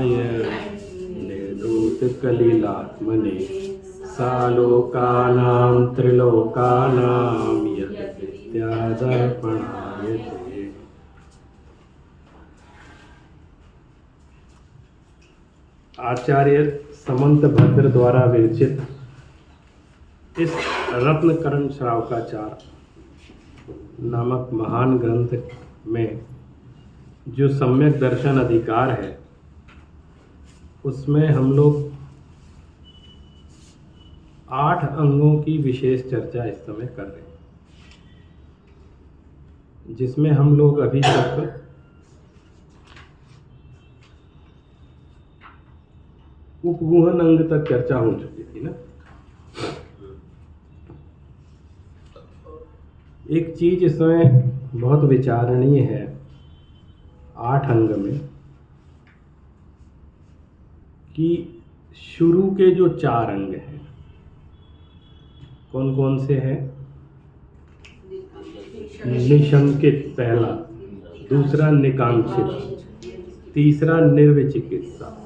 कृष्णाय निर्धूतकलिलात्मने सालोकानां त्रिलोकानां यत् विद्यादर्पणाय ते। आचार्य समंत भद्र द्वारा विरचित इस रत्नकरण श्रावकाचार नामक महान ग्रंथ में जो सम्यक दर्शन अधिकार है, उसमें हम लोग 8 अंगों की विशेष चर्चा इस समय कर रहे हैं, जिसमें हम लोग अभी तक उपगुहन अंग तक चर्चा हो चुकी थी ना। एक चीज इसमें बहुत विचारणीय है 8 अंग में, कि शुरू के जो 4 अंग हैं कौन कौन से हैं? निशंकित पहला, दूसरा निकांक्षित, तीसरा निर्विचिकित्सा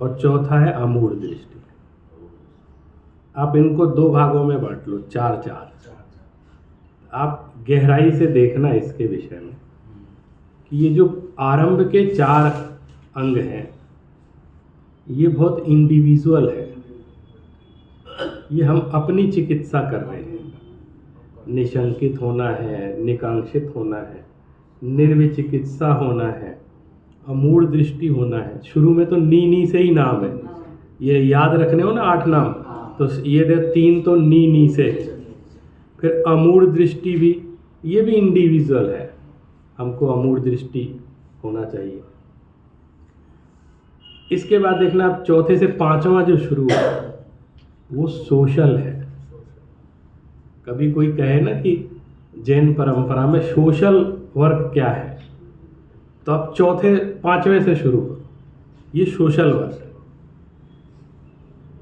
और चौथा है अमूढ़ दृष्टि। आप इनको 2 भागों में बांट लो, 4-4। आप गहराई से देखना इसके विषय में कि ये जो आरंभ के 4 अंग हैं ये बहुत इंडिविजुअल है। ये हम अपनी चिकित्सा कर रहे हैं। निशंकित होना है, निकांक्षित होना है, निर्विचिकित्सा होना है, अमूढ़ दृष्टि होना है। शुरू में तो नी से ही नाम है, ये याद रखने हो ना 8 नाम, तो ये 3 तो नी से। फिर अमूढ़ दृष्टि भी, ये भी इंडिविजुअल है, हमको अमूढ़ दृष्टि होना चाहिए। इसके बाद देखना आप चौथे से 5वां जो शुरू है वो सोशल है। कभी कोई कहे ना कि जैन परंपरा में सोशल वर्क क्या है, तो आप 4-5वें से शुरू करो, ये सोशल वर्क।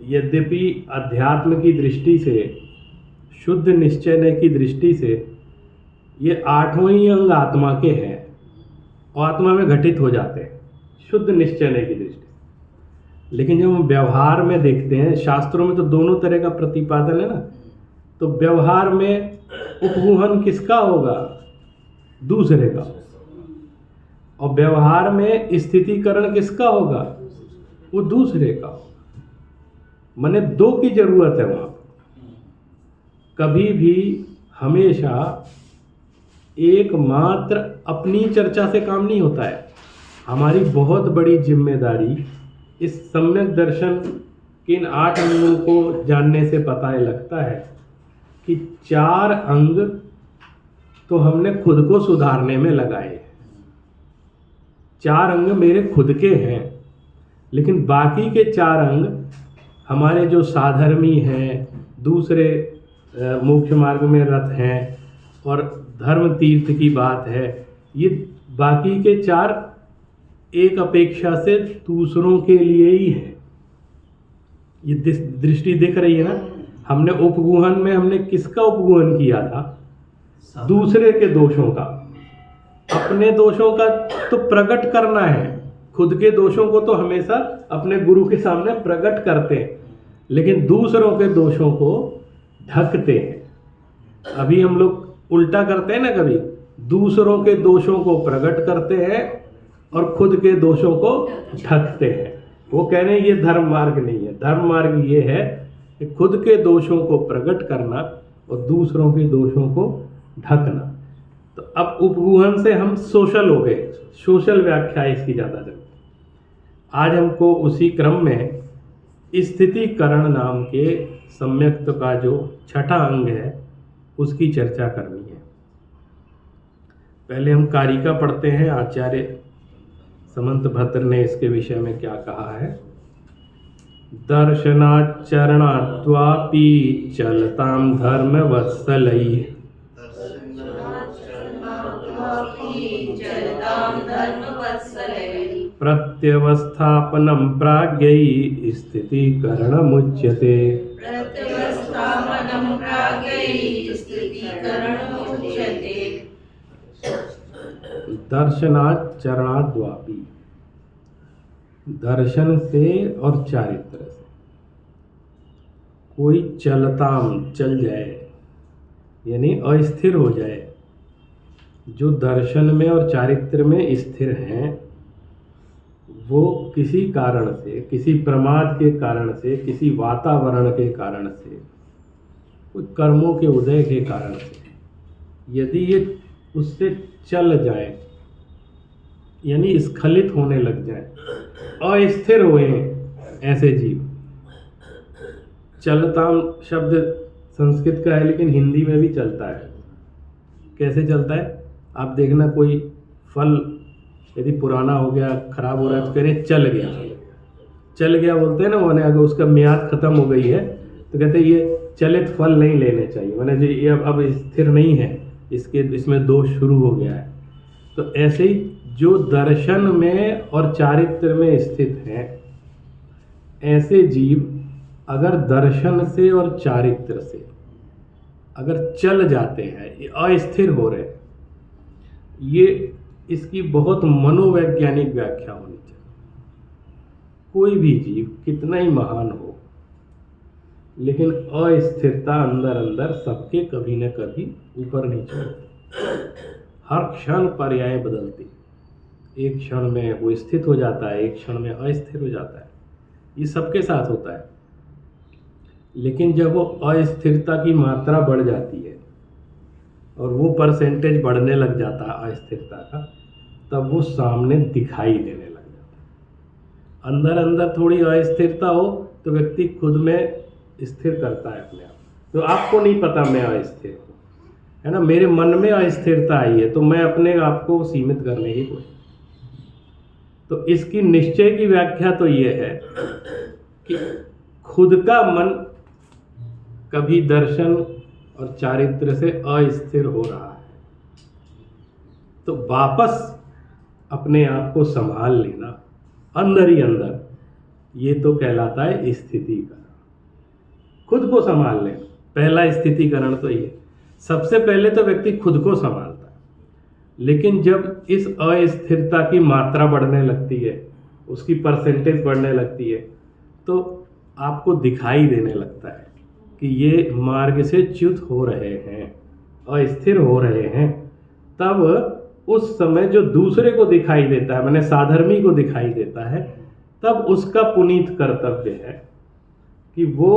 यद्यपि अध्यात्म की दृष्टि से, शुद्ध निश्चय की दृष्टि से ये 8वें ही अंग आत्मा के हैं और आत्मा में घटित हो जाते हैं शुद्ध निश्चय की दृष्टि से। लेकिन जब हम व्यवहार में देखते हैं, शास्त्रों में तो दोनों तरह का प्रतिपादन है ना, तो व्यवहार में उपगुहन किसका होगा? दूसरे का। और व्यवहार में स्थितिकरण किसका होगा? वो दूसरे का होगा। माने 2 की जरूरत है वहां। कभी भी हमेशा एकमात्र अपनी चर्चा से काम नहीं होता है। हमारी बहुत बड़ी जिम्मेदारी इस सम्यक दर्शन के इन 8 अंगों को जानने से पता लगता है कि 4 अंग तो हमने खुद को सुधारने में लगाए। 4 अंग मेरे खुद के हैं, लेकिन बाकी के 4 अंग हमारे जो साधर्मी हैं, दूसरे मोक्ष मार्ग में रत हैं और धर्म तीर्थ की बात है, ये बाकी के 4 एक अपेक्षा से दूसरों के लिए ही है। ये दृष्टि दिख रही है ना। हमने उपगुहन में हमने किसका उपगुहन किया था? दूसरे के दोषों का। अपने दोषों का तो प्रकट करना है, खुद के दोषों को तो हमेशा अपने गुरु के सामने प्रकट करते हैं, लेकिन दूसरों के दोषों को ढकते हैं। अभी हम लोग उल्टा करते हैं ना, कभी दूसरों के दोषों को प्रकट करते हैं और खुद के दोषों को ढकते हैं। वो कह रहे हैं ये धर्म मार्ग नहीं है। धर्म मार्ग ये है कि खुद के दोषों को प्रकट करना और दूसरों के दोषों को ढकना। तो अब उपगुहन से हम सोशल हो गए, सोशल व्याख्या इसकी ज़्यादा जरूरत। आज हमको उसी क्रम में स्थितिकरण नाम के सम्यक्त का जो 6ठा अंग है उसकी चर्चा करनी है। पहले हम कारिका पढ़ते हैं। आचार्य समंत भद्र ने इसके विषय में क्या कहा है? दर्शनाचरणात्वापि चलतां धर्म वत्सलैः प्रत्यवस्थापनं प्राज्ञैः स्थितिकरणमुच्यते। दर्शनाचरणाद्वापि, दर्शन से और चारित्र से। कोई चल जाए यानी अस्थिर हो जाए, जो दर्शन में और चारित्र में स्थिर हैं, वो किसी कारण से, किसी प्रमाद के कारण से, किसी वातावरण के कारण से, कोई कर्मों के उदय के कारण से, यदि ये उससे चल जाए यानी स्खलित होने लग जाए, अस्थिर हुए ऐसे जीव। चलताम शब्द संस्कृत का है लेकिन हिंदी में भी चलता है। कैसे चलता है? आप देखना, कोई फल यदि पुराना हो गया, खराब हो रहा है, तो कह रहे चल गया बोलते हैं ना, मैंने अगर उसका मियाद खत्म हो गई है तो कहते हैं ये चलित फल नहीं लेने चाहिए, मैंने जो ये अब स्थिर नहीं है, इसमें दोष शुरू हो गया है। तो ऐसे ही जो दर्शन में और चारित्र में स्थित हैं, ऐसे जीव अगर दर्शन से और चारित्र से अगर चल जाते हैं, अस्थिर हो रहे हैं, ये इसकी बहुत मनोवैज्ञानिक व्याख्या होनी चाहिए। कोई भी जीव कितना ही महान हो, लेकिन अस्थिरता अंदर अंदर सबके कभी न कभी ऊपर नीचे होती। हर क्षण पर्याय बदलती, एक क्षण में वो स्थित हो जाता है, एक क्षण में अस्थिर हो जाता है। ये सबके साथ होता है। लेकिन जब वो अस्थिरता की मात्रा बढ़ जाती है और वो परसेंटेज बढ़ने लग जाता है अस्थिरता का, तब वो सामने दिखाई देने लग जाता है। अंदर अंदर थोड़ी अस्थिरता हो तो व्यक्ति खुद में स्थिर करता है अपने आप। तो आपको नहीं पता मैं अस्थिर हूँ, है ना, मेरे मन में अस्थिरता आई है तो मैं अपने आप को सीमित करने की कोशिश। तो इसकी निश्चय की व्याख्या तो ये है कि खुद का मन कभी दर्शन और चारित्र से अस्थिर हो रहा है तो वापस अपने आप को संभाल लेना अंदर ही अंदर, ये तो कहलाता है स्थितिकरण। खुद को संभाल लेना, पहला स्थितिकरण तो ये। सबसे पहले तो व्यक्ति खुद को संभालता है, लेकिन जब इस अस्थिरता की मात्रा बढ़ने लगती है, उसकी परसेंटेज बढ़ने लगती है, तो आपको दिखाई देने लगता है कि ये मार्ग से च्युत हो रहे हैं, अस्थिर हो रहे हैं। तब उस समय जो दूसरे को दिखाई देता है, मैंने साधर्मी को दिखाई देता है, तब उसका पुनीत कर्तव्य है कि वो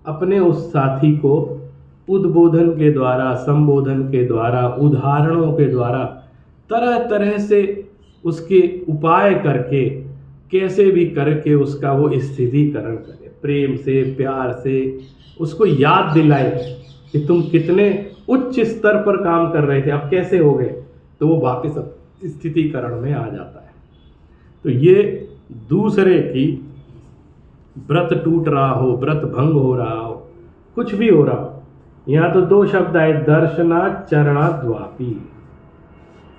अपने उस साथी को उद्बोधन के द्वारा, संबोधन के द्वारा, उदाहरणों के द्वारा, तरह तरह से उसके उपाय करके, कैसे भी करके उसका वो स्थिरीकरण करे, प्रेम से, प्यार से उसको याद दिलाए कि तुम कितने उच्च स्तर पर काम कर रहे थे, अब कैसे हो गए, तो वो वापस स्थितिकरण में आ जाता है। तो ये दूसरे की व्रत टूट रहा हो, व्रत भंग हो रहा हो, कुछ भी हो रहा हो, यहाँ तो दो शब्द आए, दर्शना चरणा द्वापी।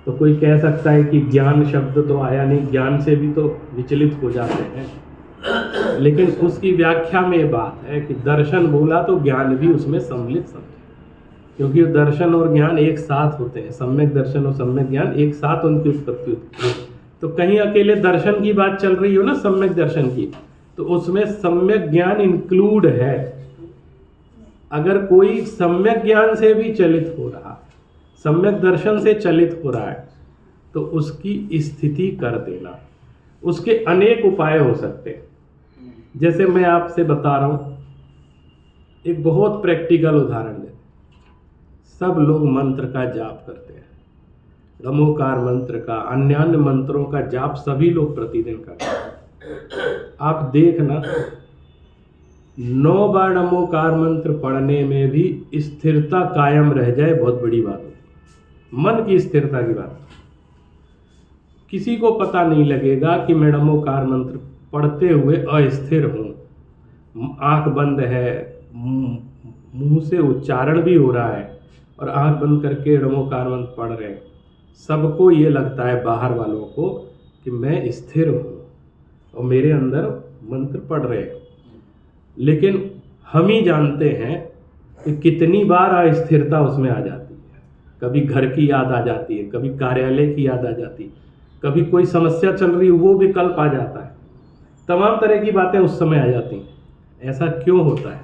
तो कोई कह सकता है कि ज्ञान शब्द तो आया नहीं, ज्ञान से भी तो विचलित हो जाते हैं, लेकिन उसकी व्याख्या में बात है कि दर्शन बोला तो ज्ञान भी उसमें सम्मिलित समझे, क्योंकि दर्शन और ज्ञान एक साथ होते हैं, सम्यक दर्शन और सम्यक ज्ञान एक साथ उनकी उत्पत्ति होती है। तो कहीं अकेले दर्शन की बात चल रही हो ना, सम्यक दर्शन की, तो उसमें सम्यक ज्ञान इंक्लूड है। अगर कोई सम्यक ज्ञान से भी चलित हो रहा, सम्यक दर्शन से चलित हो रहा है, तो उसकी स्थिति कर देना, उसके अनेक उपाय हो सकते हैं। जैसे मैं आपसे बता रहा हूँ, एक बहुत प्रैक्टिकल उदाहरण देते। सब लोग मंत्र का जाप करते हैं, नमोकार मंत्र का, अन्य मंत्रों का जाप सभी लोग प्रतिदिन करते हैं। आप देखना, 9 बार नमोकार मंत्र पढ़ने में भी स्थिरता कायम रह जाए, बहुत बड़ी बात होती है। मन की स्थिरता की बात, किसी को पता नहीं लगेगा कि मैं नमोकार मंत्र पढ़ते हुए अस्थिर हूँ, आंख बंद है, मुंह से उच्चारण भी हो रहा है और आंख बंद करके नमोकार मंत्र पढ़ रहे हैं। सबको ये लगता है, बाहर वालों को, कि मैं स्थिर हूँ और मेरे अंदर मंत्र पढ़ रहे हैं। लेकिन हम ही जानते हैं कि कितनी बार अस्थिरता उसमें आ जाती है। कभी घर की याद आ जाती है, कभी कार्यालय की याद आ जाती है, कभी कोई समस्या चल रही है वो विकल्प आ जाता है। तमाम तरह की बातें उस समय आ जाती हैं। ऐसा क्यों होता है?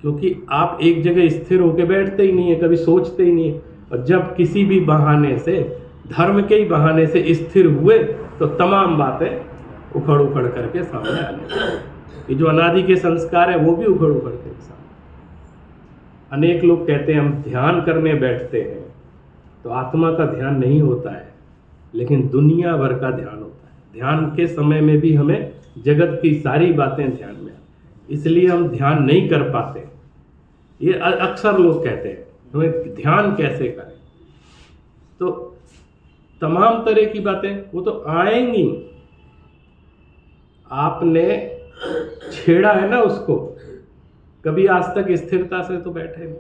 क्योंकि आप एक जगह स्थिर होकर बैठते ही नहीं है, कभी सोचते ही नहीं है। और जब किसी भी बहाने से, धर्म के ही बहाने से स्थिर हुए तो तमाम बातें उखड़ उखड़ करके सामने आने लगती। ये जो अनादि के संस्कार है वो भी उखड़ उखड़ के सामने। अनेक लोग कहते हैं हम ध्यान करने बैठते हैं तो आत्मा का ध्यान नहीं होता है, लेकिन दुनिया भर का ध्यान होता है। ध्यान के समय में भी हमें जगत की सारी बातें ध्यान में, इसलिए हम ध्यान नहीं कर पाते। ये अक्सर लोग कहते हैं हमें ध्यान कैसे करें, तो तमाम तरह की बातें वो तो आएंगी। आपने छेड़ा है ना उसको, कभी आज तक स्थिरता से तो बैठे नहीं।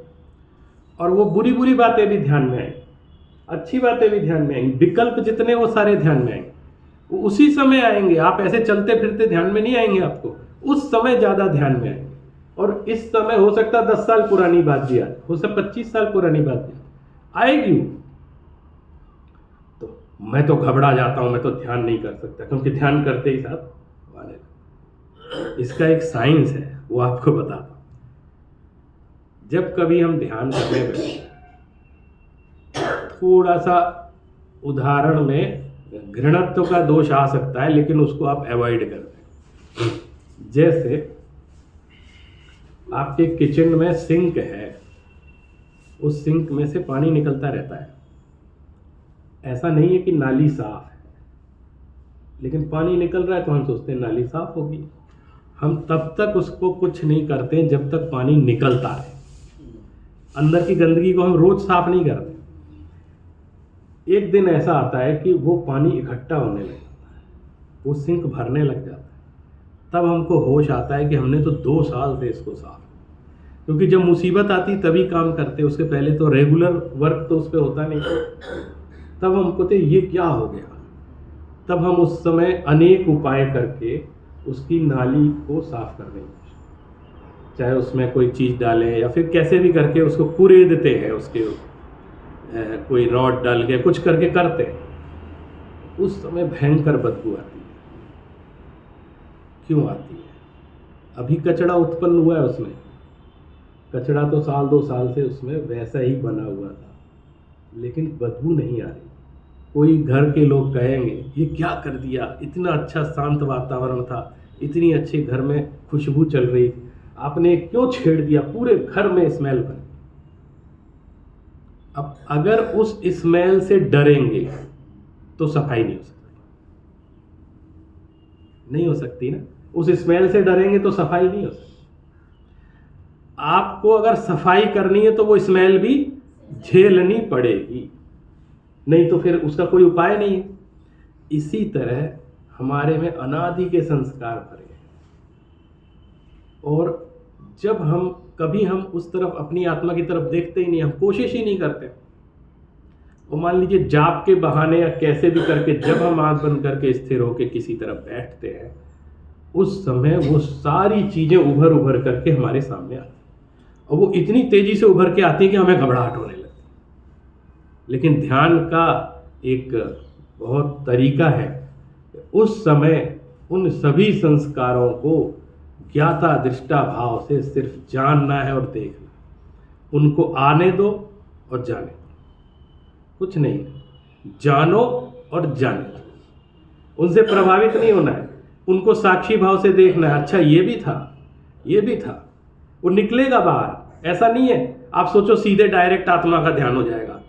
और वो बुरी बुरी बातें भी ध्यान में आएंगी, अच्छी बातें भी ध्यान में आएंगी, विकल्प जितने वो सारे ध्यान में आएंगे, वो उसी समय आएंगे। आप ऐसे चलते फिरते ध्यान में नहीं आएंगे, आपको उस समय ज़्यादा ध्यान में आएंगे। और इस समय हो सकता है 10 साल पुरानी बात भी आए, हो सकता 25 साल पुरानी बात भी आएगी। तो मैं तो घबरा जाता हूँ, मैं तो ध्यान नहीं कर सकता, क्योंकि ध्यान करते ही साथ आने लगता। इसका एक साइंस है, वो आपको बताता हूँ। जब कभी हम ध्यान करने बैठे, थोड़ा सा उदाहरण में घृणत्व का दोष आ सकता है, लेकिन उसको आप अवॉइड कर दें। जैसे आपके किचन में सिंक है, उस सिंक में से पानी निकलता रहता है। ऐसा नहीं है कि नाली साफ है, लेकिन पानी निकल रहा है तो हम सोचते हैं नाली साफ होगी। हम तब तक उसको कुछ नहीं करते जब तक पानी निकलता है। अंदर की गंदगी को हम रोज साफ नहीं करते। एक दिन ऐसा आता है कि वो पानी इकट्ठा होने लग जाता है, वो सिंक भरने लग जाता है। तब हमको होश आता है कि हमने तो 2 साल से इसको साफ, क्योंकि जब मुसीबत आती तभी काम करते, उसके पहले तो रेगुलर वर्क तो उस पर होता नहीं। तब हमको तो ये क्या हो गया। तब हम उस समय अनेक उपाय करके उसकी नाली को साफ करने की, चाहे उसमें कोई चीज़ डालें या फिर कैसे भी करके उसको कुरेदते हैं, उसके कोई रॉड डाल के कुछ करके करते हैं। उस समय भयंकर बदबू आती है। क्यों आती है? अभी कचरा उत्पन्न हुआ है उसमें। कचरा तो 1-2 साल से उसमें वैसा ही बना हुआ था, लेकिन बदबू नहीं आ रही। कोई घर के लोग कहेंगे ये क्या कर दिया, इतना अच्छा शांत वातावरण था, इतनी अच्छी घर में खुशबू चल रही थी, आपने क्यों छेड़ दिया, पूरे घर में स्मेल बन। अब अगर उस स्मेल से डरेंगे तो सफाई नहीं हो सकती, नहीं हो सकती ना। उस स्मेल से डरेंगे तो सफाई नहीं हो सकती। आपको अगर सफाई करनी है तो वो स्मेल भी झेलनी पड़ेगी, नहीं तो फिर उसका कोई उपाय नहीं है। इसी तरह हमारे में अनादि के संस्कार भरे हैं, और जब हम उस तरफ, अपनी आत्मा की तरफ देखते ही नहीं, हम कोशिश ही नहीं करते। और मान लीजिए जाप के बहाने या कैसे भी करके जब हम आंख बंद करके स्थिर होकर किसी तरफ बैठते हैं, उस समय वो सारी चीजें उभर उभर करके हमारे सामने आती हैं, और वो इतनी तेजी से उभर के आती है कि हमें घबराहट होने लगती है। लेकिन ध्यान का एक बहुत तरीका है, उस समय उन सभी संस्कारों को ज्ञाता दृष्टा भाव से सिर्फ जानना है और देखना। उनको आने दो और जाने दो, कुछ नहीं, जानो और जाने दो। उनसे प्रभावित नहीं होना है, उनको साक्षी भाव से देखना है। अच्छा ये भी था, ये भी था, वो निकलेगा बाहर। ऐसा नहीं है आप सोचो सीधे डायरेक्ट आत्मा का ध्यान हो जाएगा।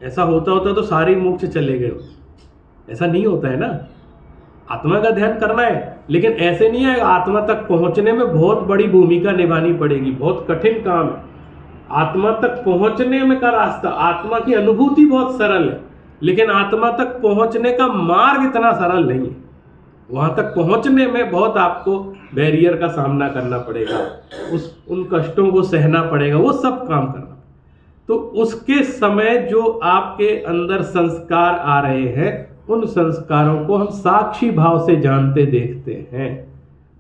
ऐसा होता होता तो सारे मोक्ष चले गए होते। ऐसा नहीं होता है ना। आत्मा का ध्यान करना है, लेकिन ऐसे नहीं है। आत्मा तक पहुंचने में बहुत बड़ी भूमिका निभानी पड़ेगी, बहुत कठिन काम है। आत्मा तक पहुंचने में का रास्ता, आत्मा की अनुभूति बहुत सरल है, लेकिन आत्मा तक पहुंचने का मार्ग इतना सरल नहीं है। वहां तक पहुंचने में बहुत आपको बैरियर का सामना करना पड़ेगा, उन कष्टों को सहना पड़ेगा, वो सब काम करना। तो उसके समय जो आपके अंदर संस्कार आ रहे हैं, उन संस्कारों को हम साक्षी भाव से जानते देखते हैं,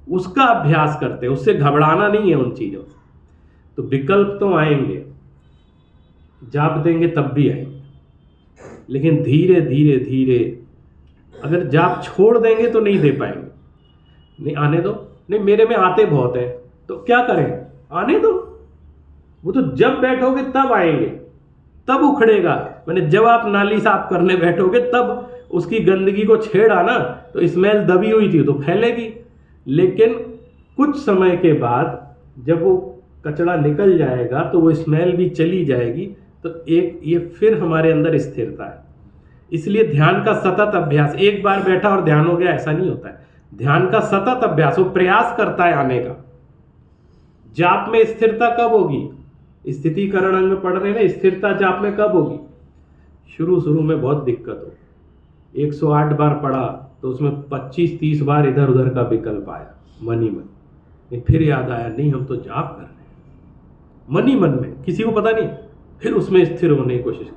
उसका अभ्यास करते हैं। उससे घबराना नहीं है उन चीज़ों से। तो विकल्प तो आएंगे, जाप देंगे तब भी आएंगे, लेकिन धीरे धीरे धीरे अगर जाप छोड़ देंगे तो नहीं दे पाएंगे। नहीं आने दो, नहीं मेरे में आते बहुत है, तो क्या करें, आने दो। वो तो जब बैठोगे तब आएंगे, तब उखड़ेगा। मैंने जब आप नाली साफ करने बैठोगे तब उसकी गंदगी को छेड़ा ना, तो स्मेल दबी हुई थी तो फैलेगी। लेकिन कुछ समय के बाद जब वो कचरा निकल जाएगा तो वो स्मेल भी चली जाएगी, तो एक ये फिर हमारे अंदर स्थिरता है। इसलिए ध्यान का सतत अभ्यास, एक बार बैठा और ध्यान हो गया ऐसा नहीं होता है। ध्यान का सतत अभ्यास, वो प्रयास करता है आने का। जाप में स्थिरता कब होगी, स्थितिकरण अंग पढ़ रहे हैं ना, स्थिरता जाप में कब होगी। शुरू में बहुत दिक्कत हो, 108 बार पढ़ा तो उसमें 25-30 बार इधर उधर का विकल्प आया मन ही मन। फिर याद आया नहीं हम तो जाप कर रहे हैं, मन ही मन में, किसी को पता नहीं। फिर उसमें स्थिर होने की कोशिश,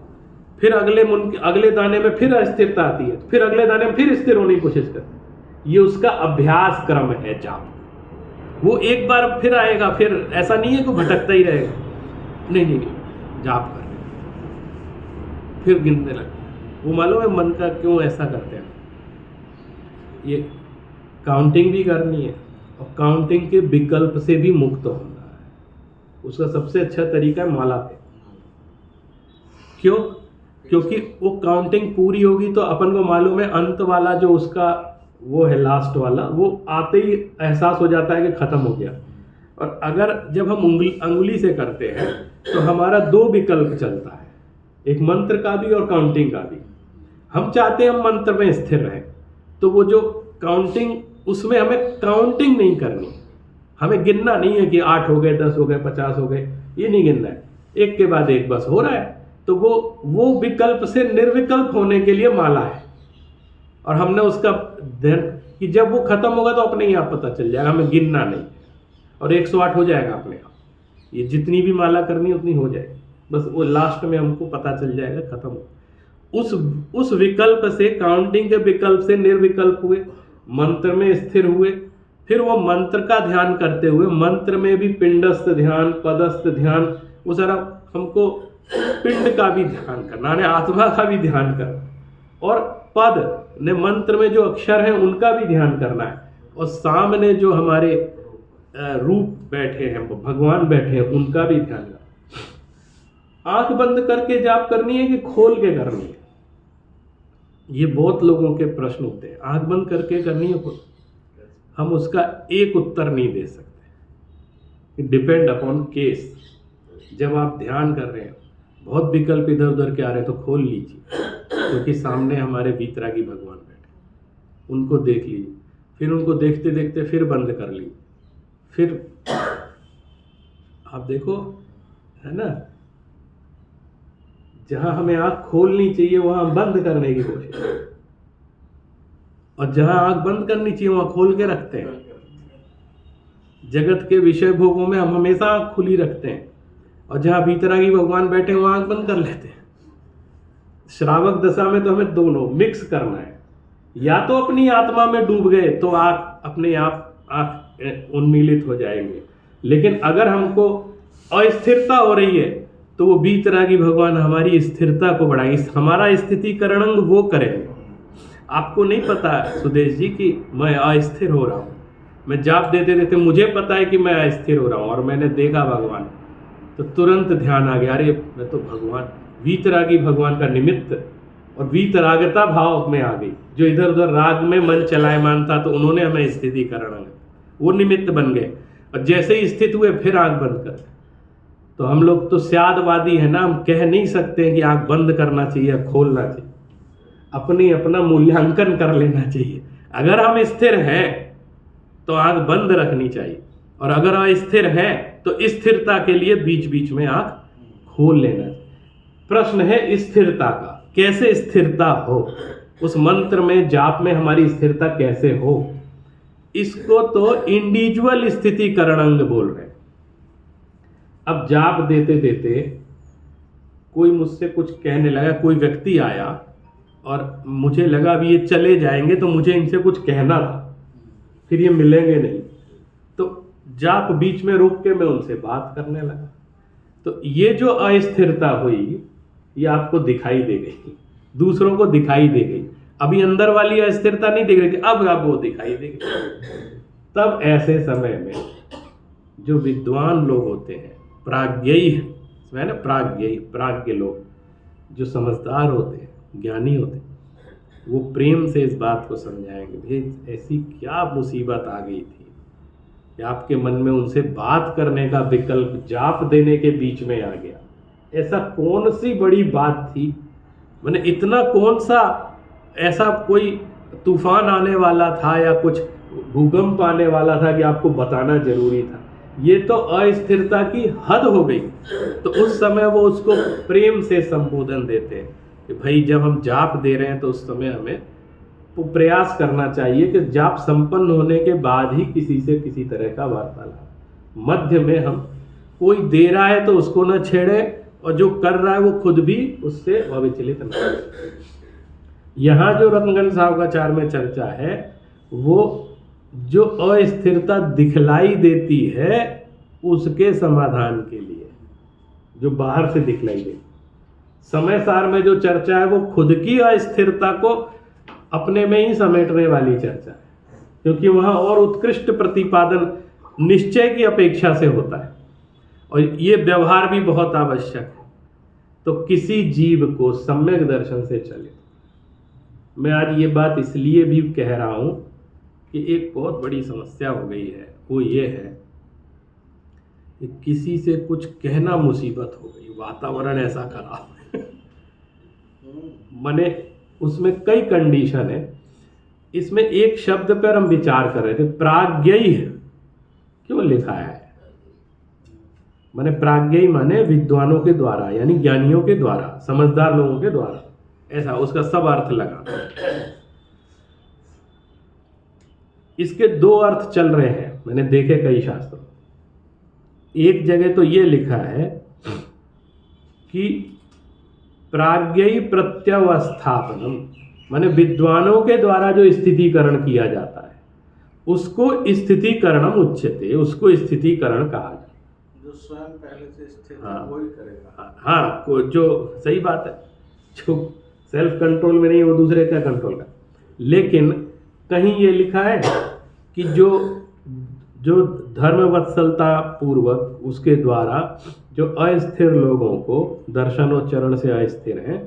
फिर अगले दाने में फिर अस्थिरता आती है, फिर अगले दाने में फिर स्थिर होने की कोशिश करते। ये उसका अभ्यास क्रम है जाप। वो एक बार फिर आएगा, फिर ऐसा नहीं है कि भटकता ही रहेगा। नहीं, जाप कर रहे, फिर गिनने लगते। वो मालूम है मन का क्यों ऐसा करते हैं, ये काउंटिंग भी करनी है और काउंटिंग के विकल्प से भी मुक्त होना है। उसका सबसे अच्छा तरीका है माला पे। क्यों? क्योंकि वो काउंटिंग पूरी होगी तो अपन को मालूम है अंत वाला जो उसका वो है लास्ट वाला, वो आते ही एहसास हो जाता है कि खत्म हो गया। और अगर जब हम अंगुली से करते हैं तो हमारा 2 विकल्प चलता है, एक मंत्र का भी और काउंटिंग का भी। हम चाहते हैं हम मंत्र में स्थिर रहें, तो वो जो काउंटिंग, उसमें हमें काउंटिंग नहीं करनी, हमें गिनना नहीं है कि 8 हो गए, 10 हो गए, 50 हो गए, ये नहीं गिनना है, एक के बाद एक बस हो रहा है। तो वो विकल्प से निर्विकल्प होने के लिए माला है। और हमने उसका ध्यान कि जब वो खत्म होगा तो अपने ही आप पता चल जाएगा, हमें गिनना नहीं, और 108 हो जाएगा अपने आप। ये जितनी भी माला करनी उतनी हो जाएगी, बस वो लास्ट में हमको पता चल जाएगा खत्म हो। उस विकल्प से, काउंटिंग के विकल्प से निर्विकल्प हुए, मंत्र में स्थिर हुए, फिर वो मंत्र का ध्यान करते हुए, मंत्र में भी पिंडस्थ ध्यान, पदस्थ ध्यान, वो सारा हमको पिंड का भी ध्यान करना है, आत्मा का भी ध्यान करना, और पद ने मंत्र में जो अक्षर हैं उनका भी ध्यान करना है, और सामने जो हमारे रूप बैठे हैं, भगवान बैठे हैं, उनका भी ध्यान करना। आंख बंद करके जाप करनी है कि खोल के करनी है, ये बहुत लोगों के प्रश्न होते हैं। आंख बंद करके करनी है, हम उसका एक उत्तर नहीं दे सकते, डिपेंड अपॉन केस। जब आप ध्यान कर रहे हैं, बहुत विकल्प इधर उधर के आ रहे हैं, तो खोल लीजिए, क्योंकि सामने हमारे वीतरागी भगवान बैठे, उनको देख लीजिए। फिर उनको देखते देखते फिर बंद कर लीजिए, फिर आप देखो, है ना, जहां हमें आंख खोलनी चाहिए वहां बंद करने की कोशिश, और जहां आंख बंद करनी चाहिए वहां खोल के रखते हैं। जगत के विषय भोगों में हम हमेशा आंख खुली रखते हैं, और जहां वीतरागी भगवान बैठे वहां आंख बंद कर लेते हैं। श्रावक दशा में तो हमें दोनों मिक्स करना है, या तो अपनी आत्मा में डूब गए तो आंख अपने आप आंख उन्मीलित हो जाएंगे, लेकिन अगर हमको अस्थिरता हो रही है तो वो वीतरागी भगवान हमारी स्थिरता को बढ़ाएंगे, हमारा स्थितिकरण वो करेंगे। आपको नहीं पता सुदेश जी कि मैं अस्थिर हो रहा हूँ, मैं जाप देते देते मुझे पता है कि मैं अस्थिर हो रहा हूँ, और मैंने देखा भगवान, तो तुरंत ध्यान आ गया, अरे मैं तो भगवान, वीतरागी भगवान का निमित्त, और वीतरागता भाव में आ गई। जो इधर उधर राग में मन चलायमान था तो उन्होंने हमें स्थितिकरण, वो निमित्त बन गए, और जैसे ही स्थित हुए फिर आंख बंद कर। तो हम लोग तो स्यादवादी है ना, हम कह नहीं सकते हैं कि आंख बंद करना चाहिए, खोलना चाहिए, अपनी अपना मूल्यांकन कर लेना चाहिए। अगर हम स्थिर हैं तो आंख बंद रखनी चाहिए, और अगर अस्थिर हैं तो स्थिरता के लिए बीच बीच में आंख खोल लेना चाहिए। प्रश्न है स्थिरता का, कैसे स्थिरता हो, उस मंत्र में, जाप में हमारी स्थिरता कैसे हो, इसको तो इंडिविजुअल स्थितिकरण अंग बोल रहे हैं। अब जाप देते देते कोई मुझसे कुछ कहने लगा, कोई व्यक्ति आया और मुझे लगा अभी ये चले जाएंगे तो मुझे इनसे कुछ कहना था, फिर ये मिलेंगे नहीं, तो जाप बीच में रुक के मैं उनसे बात करने लगा। तो ये जो अस्थिरता हुई ये आपको दिखाई दे गई, दूसरों को दिखाई दे गई। अभी अंदर वाली अस्थिरता नहीं दिख रही थी, अब वो दिखाई देगी। तब ऐसे समय में जो विद्वान लोग होते हैं, प्राज्ञयी है ना, प्राज्ञ लोग जो समझदार होते हैं, ज्ञानी होते हैं, वो प्रेम से इस बात को समझाएंगे, भाई ऐसी क्या मुसीबत आ गई थी कि आपके मन में उनसे बात करने का विकल्प जाप देने के बीच में आ गया। ऐसा कौन सी बड़ी बात थी, मैंने इतना कौन सा ऐसा कोई तूफान आने वाला था या कुछ भूकंप आने वाला था कि आपको बताना जरूरी था। ये तो अस्थिरता की हद हो गई। तो उस समय वो उसको प्रेम से संबोधन देते हैं कि भाई जब हम जाप दे रहे हैं तो उस समय हमें वो प्रयास करना चाहिए कि जाप संपन्न होने के बाद ही किसी से किसी तरह का वार्तालाप, मध्य में हम कोई दे रहा है तो उसको न छेड़े और जो कर रहा है वो खुद भी उससे अविचलित न हो। यहाँ जो रत्नगंज साहबाचार में चर्चा है वो जो अस्थिरता दिखलाई देती है उसके समाधान के लिए, जो बाहर से दिखलाई देती। समय सार में जो चर्चा है वो खुद की अस्थिरता को अपने में ही समेटने वाली चर्चा है, क्योंकि वहाँ और उत्कृष्ट प्रतिपादन निश्चय की अपेक्षा से होता है और ये व्यवहार भी बहुत आवश्यक है। तो किसी जीव को सम्यक दर्शन से चले। मैं आज ये बात इसलिए भी कह रहा हूँ कि एक बहुत बड़ी समस्या हो गई है, वो ये है कि किसी से कुछ कहना मुसीबत हो गई, वातावरण ऐसा खराब है। मने उसमें कई कंडीशन है। इसमें एक शब्द पर हम विचार कर रहे थे, प्राज्ञयी क्यों लिखा है? माने प्राज्ञयी माने विद्वानों के द्वारा, यानी ज्ञानियों के द्वारा, समझदार लोगों के द्वारा, ऐसा उसका सब अर्थ लगा। इसके दो अर्थ चल रहे हैं, मैंने देखे कई शास्त्रों। एक जगह तो ये लिखा है कि प्राज्ञयी प्रत्यवस्थापनम, माने विद्वानों के द्वारा जो स्थितिकरण किया जाता है उसको स्थितिकरणम उच्यते, उसको स्थितिकरण कहा जाता है। जो स्वयं पहले से स्थित है वही करेगा। हाँ, जो सही बात है, जो सेल्फ कंट्रोल में नहीं वो दूसरे का कंट्रोल का। लेकिन कहीं ये लिखा है कि जो धर्म वत्सलता पूर्वक उसके द्वारा जो अस्थिर लोगों को, दर्शनोच्चरण से अस्थिर हैं,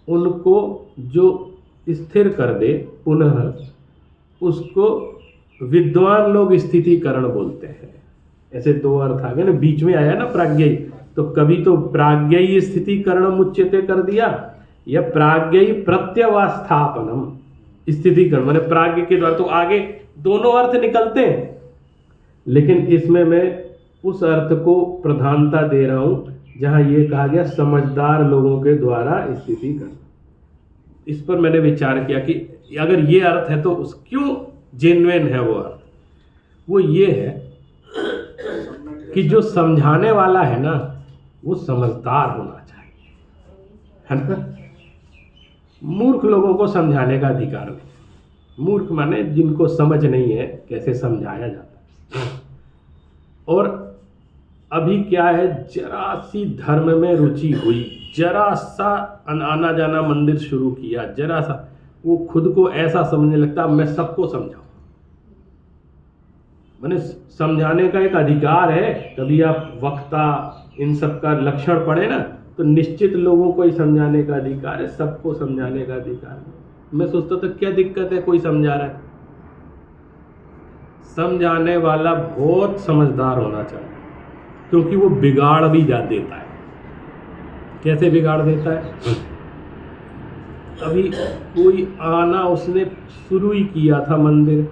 उनको जो स्थिर कर दे पुनः, उसको विद्वान लोग स्थितिकरण बोलते हैं। ऐसे दो अर्थ आ गए ना, बीच में आया ना प्राज्ञयी, तो कभी तो प्राज्ञयी स्थितिकरणम उच्यते कर दिया या प्राज्ञयी प्रत्यवस्थापनम स्थितिकरण, माने प्राज्ञ के द्वारा। तो आगे दोनों अर्थ निकलते हैं, लेकिन इसमें मैं उस अर्थ को प्रधानता दे रहा हूं जहां ये कहा गया समझदार लोगों के द्वारा स्थितिकरण। इस पर मैंने विचार किया कि अगर ये अर्थ है तो उस क्यों जेन्युइन है वो अर्थ। वो ये है कि जो समझाने वाला है ना वो समझदार होना चाहिए, है ना। मूर्ख लोगों को समझाने का अधिकार नहीं। मूर्ख माने जिनको समझ नहीं है कैसे समझाया जाता है। और अभी क्या है, जरा सी धर्म में रुचि हुई, जरा सा आना जाना मंदिर शुरू किया, जरा सा वो खुद को ऐसा समझने लगता मैं सबको समझाऊं। मैंने समझाने का एक अधिकार है। कभी आप वक्ता इन सब का लक्षण पढ़े ना, तो निश्चित लोगों को ही समझाने का अधिकार है, सबको समझाने का अधिकार है। मैं सोचता था क्या दिक्कत है, कोई समझा रहा है। समझाने वाला बहुत समझदार होना चाहिए, क्योंकि वो बिगाड़ भी जा देता है। कैसे बिगाड़ देता है? अभी कोई आना उसने शुरू ही किया था मंदिर,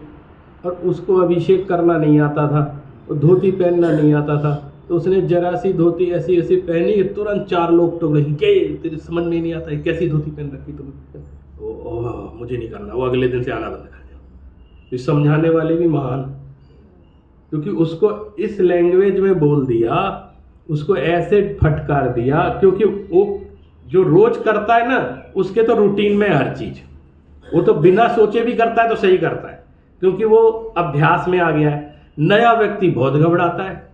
और उसको अभिषेक करना नहीं आता था, और धोती पहनना नहीं आता था, तो उसने जरा सी धोती ऐसी ऐसी पहनी कि तुरंत 4 लोग तो रही गए, तेरे समझ में नहीं आता है कैसी धोती पहन रखी तुमने। मुझे नहीं करना, वो अगले दिन से आना बंद कर दिया। इस समझाने वाले भी महान, क्योंकि उसको इस लैंग्वेज में बोल दिया, उसको ऐसे फटकार दिया, क्योंकि वो जो रोज करता है ना उसके तो रूटीन में हर चीज, वो तो बिना सोचे भी करता है तो सही करता है, क्योंकि वो अभ्यास में आ गया है। नया व्यक्ति बहुत घबराता है,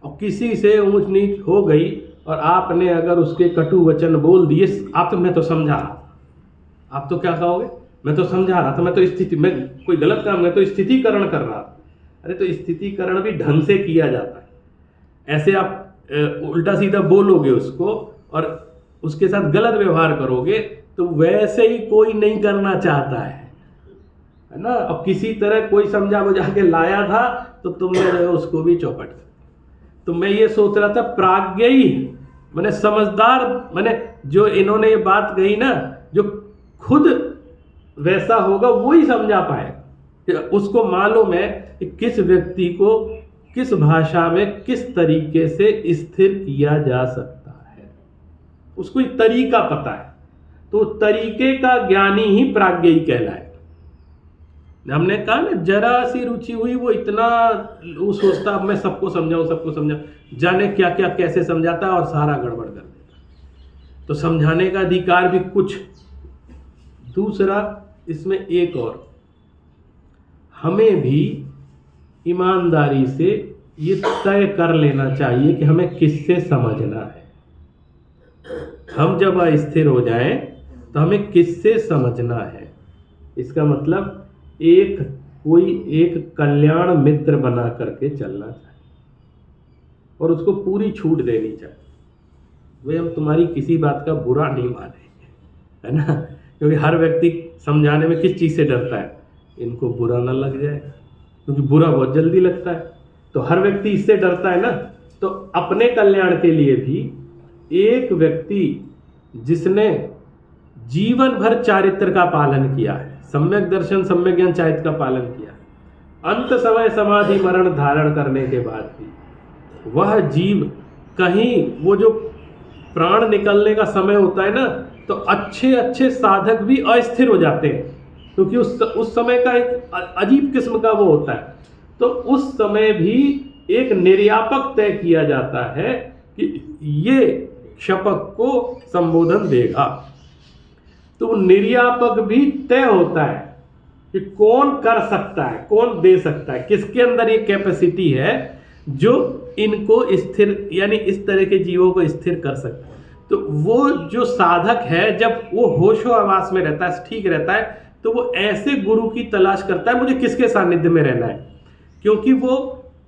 और किसी से ऊंच नीच हो गई और आपने अगर उसके कटु वचन बोल दिए, आप तो मैं तो समझा रहा था, आप तो क्या कहोगे, मैं तो समझा रहा था, मैं तो स्थिति, मैं कोई गलत काम, मैं तो स्थितिकरण कर रहा था। अरे तो स्थितिकरण भी ढंग से किया जाता है। ऐसे आप उल्टा सीधा बोलोगे उसको और उसके साथ गलत व्यवहार करोगे तो वैसे ही कोई नहीं करना चाहता है ना। अब किसी तरह कोई समझा बुझा के लाया था तो तुमने जो है उसको भी चौपट कर। तो मैं ये सोच रहा था प्राज्ञ ही, मैंने समझदार, मैंने जो इन्होंने ये बात कही ना, जो खुद वैसा होगा वो ही समझा पाएगा। उसको मालूम है कि किस व्यक्ति को किस भाषा में किस तरीके से स्थिर किया जा सकता है, उसको एक तरीका पता है। तो तरीके का ज्ञानी ही प्राज्ञ ही कहलाए। हमने कहा ना, जरा सी रुचि हुई वो इतना वो सोचता मैं सबको समझाऊं, सबको समझाऊं, जाने क्या क्या कैसे समझाता है और सारा गड़बड़ कर देता। तो समझाने का अधिकार भी कुछ। दूसरा इसमें एक और, हमें भी ईमानदारी से ये तय कर लेना चाहिए कि हमें किससे समझना है। हम जब अस्थिर हो जाएं तो हमें किससे समझना है। इसका मतलब कोई एक कल्याण मित्र बना करके चलना चाहिए और उसको पूरी छूट देनी चाहिए। वे हम तुम्हारी किसी बात का बुरा नहीं मानेंगे, है ना, क्योंकि हर व्यक्ति समझाने में किस चीज़ से डरता है, इनको बुरा ना लग जाए, क्योंकि बुरा बहुत जल्दी लगता है। तो हर व्यक्ति इससे डरता है ना। तो अपने कल्याण के लिए भी एक व्यक्ति जिसने जीवन भर चारित्र का पालन किया है, सम्यक दर्शन सम्यक ज्ञान चारित्र का पालन किया, अंत समय समाधि मरण धारण करने के बाद भी वह जीव कहीं, वो जो प्राण निकलने का समय होता है ना, तो अच्छे अच्छे साधक भी अस्थिर हो जाते हैं, क्योंकि उस समय का एक अजीब किस्म का वो होता है। तो उस समय भी एक निर्यापक तय किया जाता है कि ये क्षपक को संबोधन देगा। तो निर्यापक भी तय होता है कि कौन कर सकता है, कौन दे सकता है, किसके अंदर ये कैपेसिटी है जो इनको स्थिर, यानी इस तरह के जीवों को स्थिर कर सकता है। तो वो जो साधक है, जब वो होशो आवास में रहता है, ठीक रहता है, तो वो ऐसे गुरु की तलाश करता है, मुझे किसके सानिध्य में रहना है, क्योंकि वो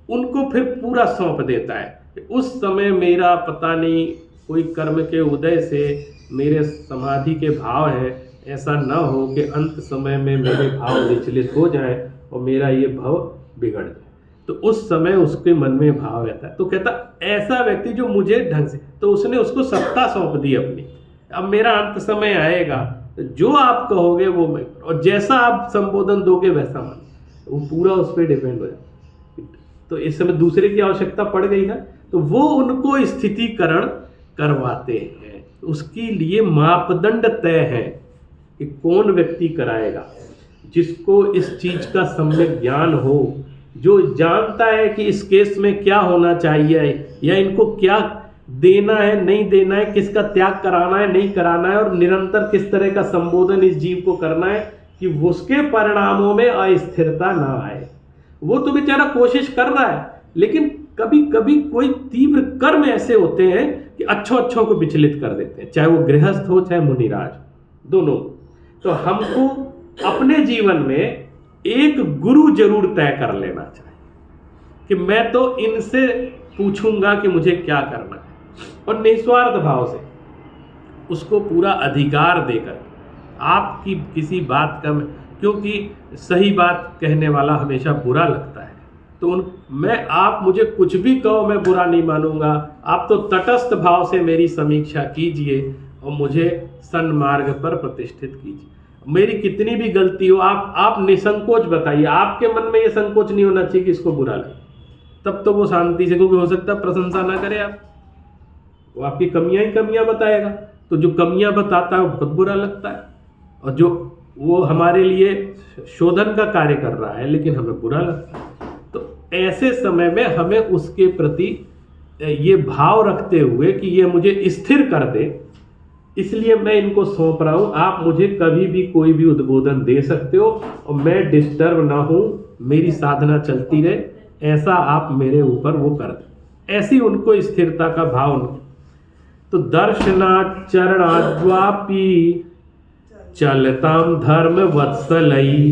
उनको फिर पूरा सौंप देता है। उस समय मेरा पता नहीं कोई कर्म के उदय से मेरे समाधि के भाव है, ऐसा ना हो कि अंत समय में मेरे भाव विचलित हो जाए और मेरा ये भाव बिगड़ जाए। तो उस समय उसके मन में भाव रहता है। तो कहता ऐसा व्यक्ति जो मुझे ढंग से, तो उसने उसको सत्ता सौंप दी अपनी, अब मेरा अंत समय आएगा, जो आप कहोगे वो मैं, और जैसा आप संबोधन दोगे वैसा मान, वो पूरा उस पर डिपेंड हो जाए। तो इस समय दूसरे की आवश्यकता पड़ गई ना, तो वो उनको स्थितिकरण करवाते हैं। उसके लिए मापदंड तय है कि कौन व्यक्ति कराएगा, जिसको इस चीज का सम्यक ज्ञान हो, जो जानता है कि इस केस में क्या होना चाहिए या इनको क्या देना है नहीं देना है, किसका त्याग कराना है नहीं कराना है, और निरंतर किस तरह का संबोधन इस जीव को करना है कि उसके परिणामों में अस्थिरता ना आए। वो तो बेचारा कोशिश कर रहा है, लेकिन कभी कभी कोई तीव्र कर्म ऐसे होते हैं कि अच्छों को विचलित कर देते हैं, चाहे वो गृहस्थ हो चाहे मुनिराज, दोनों। तो हमको अपने जीवन में एक गुरु जरूर तय कर लेना चाहिए कि मैं तो इनसे पूछूंगा कि मुझे क्या करना है, और निस्वार्थ भाव से उसको पूरा अधिकार देकर आपकी किसी बात का, क्योंकि सही बात कहने वाला हमेशा बुरा लगता है, तो आप मुझे कुछ भी कहो मैं बुरा नहीं मानूंगा। आप तो तटस्थ भाव से मेरी समीक्षा कीजिए और मुझे सन्मार्ग पर प्रतिष्ठित कीजिए। मेरी कितनी भी गलती हो आप निसंकोच बताइए। आपके मन में ये संकोच नहीं होना चाहिए कि इसको बुरा लगे, तब तो वो शांति से, क्योंकि हो सकता है प्रशंसा ना करे आप, वो आपकी कमियां ही कमियां बताएगा। तो जो कमियां बताता है वो बहुत बुरा लगता है, और जो वो हमारे लिए शोधन का कार्य कर रहा है लेकिन हमें बुरा लगता है। तो ऐसे समय में हमें उसके प्रति ये भाव रखते हुए कि ये मुझे स्थिर कर दे, इसलिए मैं इनको सौंप रहा हूं, आप मुझे कभी भी कोई भी उद्बोधन दे सकते हो और मैं डिस्टर्ब ना हूं, मेरी साधना चलती रहे, ऐसा आप मेरे ऊपर वो कर दे। ऐसी उनको स्थिरता का भाव। तो दर्शनाचरणाद्वापि चलताम धर्म वत्सलई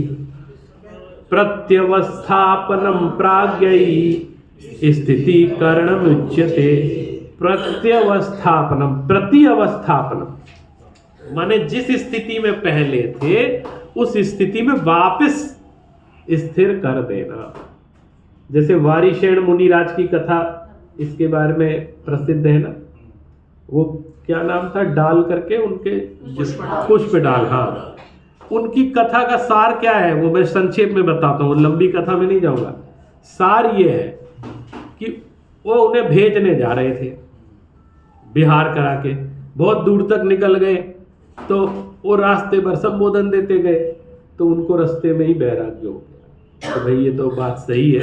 प्रत्यवस्थापनम प्राज्ञई स्थिति करणम उच्यते। प्रत्यवस्थापनम, प्रतिअवस्थापनम माने जिस स्थिति में पहले थे उस स्थिति में वापस स्थिर कर देना। जैसे वारिशेण मुनिराज की कथा इसके बारे में प्रसिद्ध है ना, वो क्या नाम था, डाल करके उनके, पुष्प डाल, हाँ, उनकी कथा का सार क्या है वो मैं संक्षेप में बताता हूँ, लंबी कथा में नहीं जाऊंगा। सार ये है कि वो उन्हें भेजने जा रहे थे बिहार करा के, बहुत दूर तक निकल गए तो वो रास्ते पर संबोधन देते गए तो उनको रास्ते में ही वैराग्य हो गया तो भाई ये तो बात सही है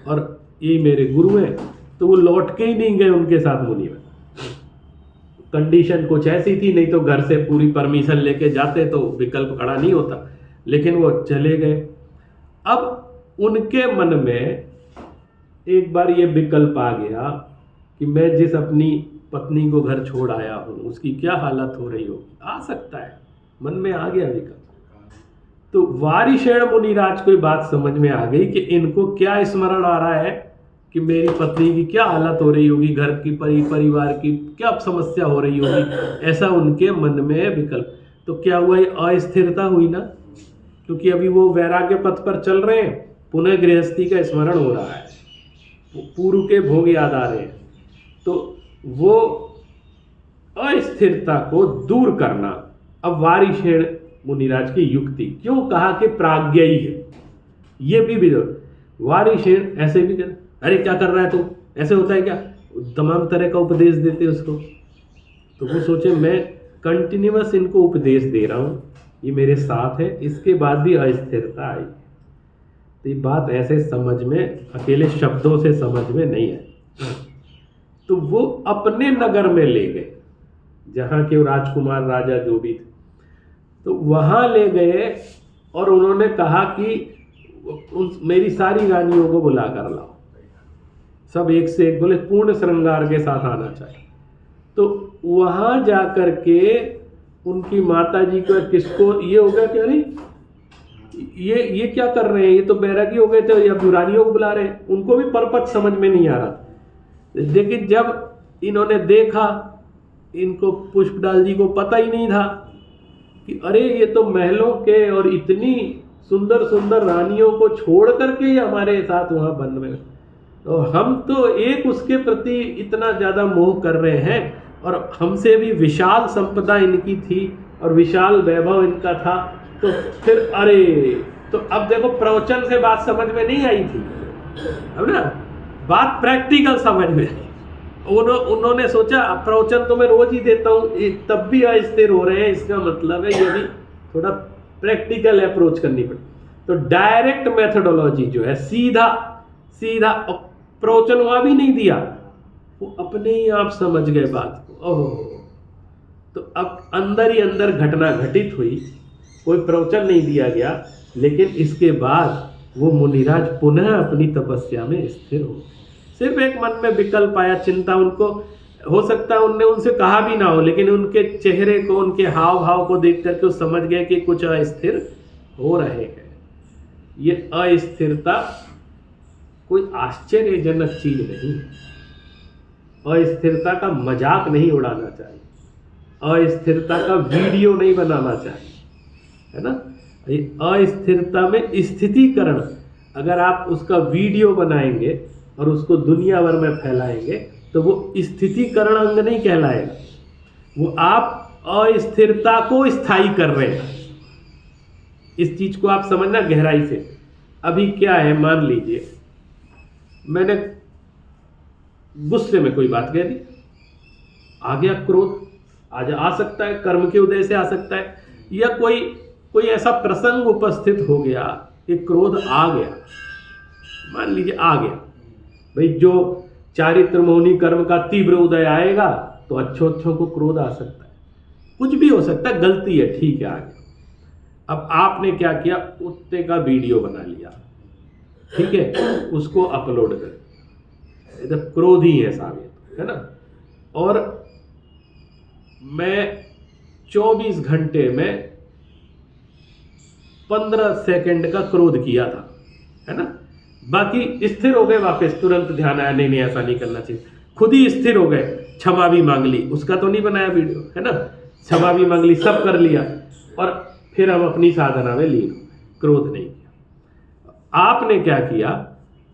और ये मेरे गुरु हैं, तो वो लौट के ही नहीं गए उनके साथ मुनि में। कंडीशन कुछ ऐसी थी, नहीं तो घर से पूरी परमिशन लेके जाते तो विकल्प खड़ा नहीं होता, लेकिन वो चले गए। अब उनके मन में एक बार ये विकल्प आ गया कि मैं जिस अपनी पत्नी को घर छोड़ आया हूँ उसकी क्या हालत हो रही होगी, आ सकता है, मन में आ गया विकल्प। तो वारिशेण मुनिराज को बात समझ में आ गई कि इनको क्या स्मरण आ रहा है कि मेरी पत्नी की क्या हालत हो रही होगी, घर की परिवार की क्या समस्या हो रही होगी, ऐसा उनके मन में विकल्प। तो क्या हुआ, अस्थिरता हुई ना, क्योंकि अभी वो वैराग्य पथ पर चल रहे हैं, पुनः गृहस्थी का स्मरण हो रहा है, पूर्व के भोग याद आ रहे हैं। तो वो अस्थिरता को दूर करना अब वारिशेण मुनिराज की युक्ति, क्यों कहा कि प्राज्ञई है, ये भी वारिशेण ऐसे भी कर, अरे क्या कर रहा है तू, ऐसे होता है क्या, तमाम तरह का उपदेश देते उसको। तो वो सोचे मैं कंटिन्यूअस इनको उपदेश दे रहा हूँ, ये मेरे साथ है, इसके बाद भी अस्थिरता आई। तो ये बात ऐसे समझ में, अकेले शब्दों से समझ में नहीं है। तो वो अपने नगर में ले गए जहाँ के राजकुमार राजा जो भी थे, तो वहाँ ले गए और उन्होंने कहा कि मेरी सारी रानियों को बुला कर लाओ, सब एक से एक, बोले पूर्ण श्रृंगार के साथ आना चाहिए। तो वहाँ जा कर के उनकी माता जी को, किसको ये हो गया कि अरे ये क्या कर रहे हैं, ये तो बैरागी हो गए थे, या रानियों को बुला रहे हैं, उनको भी परपथ समझ में नहीं आ रहा। लेकिन जब इन्होंने देखा, इनको पुष्पडाल जी को पता ही नहीं था कि अरे ये तो महलों के और इतनी सुंदर सुंदर रानियों को छोड़ करके ये हमारे साथ वहाँ बंद में, तो हम तो एक उसके प्रति इतना ज़्यादा मोह कर रहे हैं और हमसे भी विशाल संपदा इनकी थी और विशाल वैभव इनका था। तो फिर अरे, तो अब देखो प्रवचन से बात समझ में नहीं आई थी, अब ना बात प्रैक्टिकल समझ में आई। उन्होंने सोचा प्रवचन तो मैं रोज ही देता हूँ, तब भी अस्थिर हो रहे हैं, इसका मतलब है ये भी थोड़ा प्रैक्टिकल अप्रोच करनी पड़े। तो डायरेक्ट मेथोडोलॉजी जो है, सीधा सीधा प्रवचन वहाँ भी नहीं दिया, वो अपने ही आप समझ गए बात को। ओह, तो अब अंदर ही अंदर घटना घटित हुई, कोई प्रवचन नहीं दिया गया, लेकिन इसके बाद वो मुनिराज पुनः अपनी तपस्या में स्थिर हो। सिर्फ एक मन में विकल्प आया, चिंता, उनको हो सकता है उनने उनसे कहा भी ना हो, लेकिन उनके चेहरे को, उनके हाव भाव को देख करके वो समझ गए कि कुछ अस्थिर हो रहे हैं। ये अस्थिरता कोई आश्चर्यजनक चीज नहीं है। अस्थिरता का मजाक नहीं उड़ाना चाहिए, अस्थिरता का वीडियो नहीं बनाना चाहिए, है ना। ये अस्थिरता में स्थितिकरण, अगर आप उसका वीडियो बनाएंगे और उसको दुनिया भर में फैलाएंगे तो वो स्थितिकरण अंग नहीं कहलाएगा, वो आप अस्थिरता को स्थायी कर रहे हैं। इस चीज को आप समझना गहराई से। अभी क्या है, मान लीजिए मैंने गुस्से में कोई बात कह दी, आ गया क्रोध, आज आ सकता है कर्म के उदय से आ सकता है, या कोई ऐसा प्रसंग उपस्थित हो गया कि क्रोध आ गया, मान लीजिए आ गया। भाई जो चारित्र मौनी कर्म का तीव्र उदय आएगा तो अच्छों को क्रोध आ सकता है, कुछ भी हो सकता है, गलती है, ठीक है, आ गया। अब आपने क्या किया, कुत्ते का वीडियो बना लिया, ठीक है, उसको अपलोड कर, इधर क्रोधी है साबित, है ना। और मैं 24 घंटे में 15 सेकंड का क्रोध किया था, है ना, बाकी स्थिर हो गए, वापस तुरंत ध्यान आया नहीं नहीं ऐसा नहीं करना चाहिए, खुद ही स्थिर हो गए, क्षमा भी मांग ली, उसका तो नहीं बनाया वीडियो, है ना, क्षमा भी मांग ली, सब कर लिया, और फिर हम अपनी साधना में लीन हो गए, क्रोध नहीं किया। आपने क्या किया,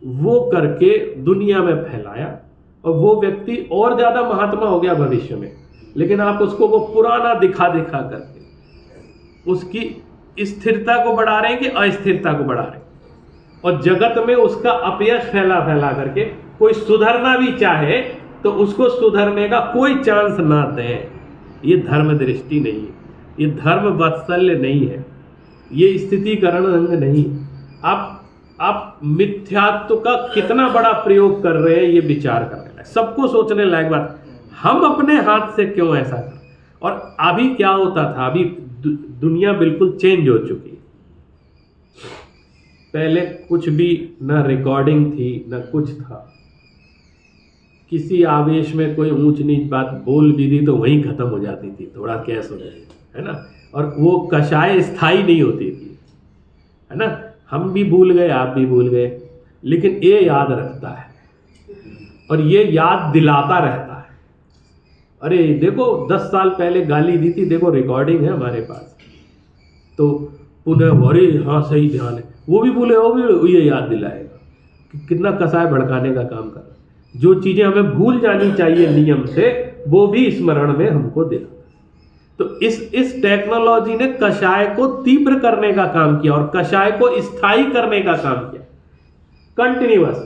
वो करके दुनिया में फैलाया, और वो व्यक्ति और ज्यादा महात्मा हो गया भविष्य में, लेकिन आप उसको वो पुराना दिखा दिखा करके उसकी स्थिरता को बढ़ा रहे हैं कि अस्थिरता को बढ़ा रहे हैं, और जगत में उसका अपयश फैला फैला करके कोई सुधरना भी चाहे तो उसको सुधरने का कोई चांस ना दें। ये धर्म दृष्टि नहीं है, ये धर्म वात्सल्य नहीं है, ये स्थितिकरण रंग नहीं। आप मिथ्यात्व का कितना बड़ा प्रयोग कर रहे हैं, ये विचार करने लायक, सबको सोचने लायक बात। हम अपने हाथ से क्यों ऐसा करें? और अभी क्या होता था, अभी दुनिया बिल्कुल चेंज हो चुकी है। पहले कुछ भी न रिकॉर्डिंग थी न कुछ था, किसी आवेश में कोई ऊंच नीच बात बोल भी दी तो वहीं खत्म हो जाती थी, थोड़ा कैस हो जाती, है ना, और वो कषाय स्थायी नहीं होती थी, है ना। हम भी भूल गए, आप भी भूल गए, लेकिन ये याद रखता है और ये याद दिलाता रहता है। अरे देखो 10 साल पहले गाली दी थी, देखो रिकॉर्डिंग है हमारे पास, तो पुनः अरे हाँ सही ध्यान है, वो भी भूले, वो भी ये याद दिलाएगा कि कितना कसाय भड़काने का काम कर रहा है। जो चीजें हमें भूल जानी चाहिए नियम से, वो भी स्मरण में हमको दिला। तो इस टेक्नोलॉजी ने कषाय को तीव्र करने का काम किया और कषाय को स्थायी करने का काम किया। कंटिन्यूअस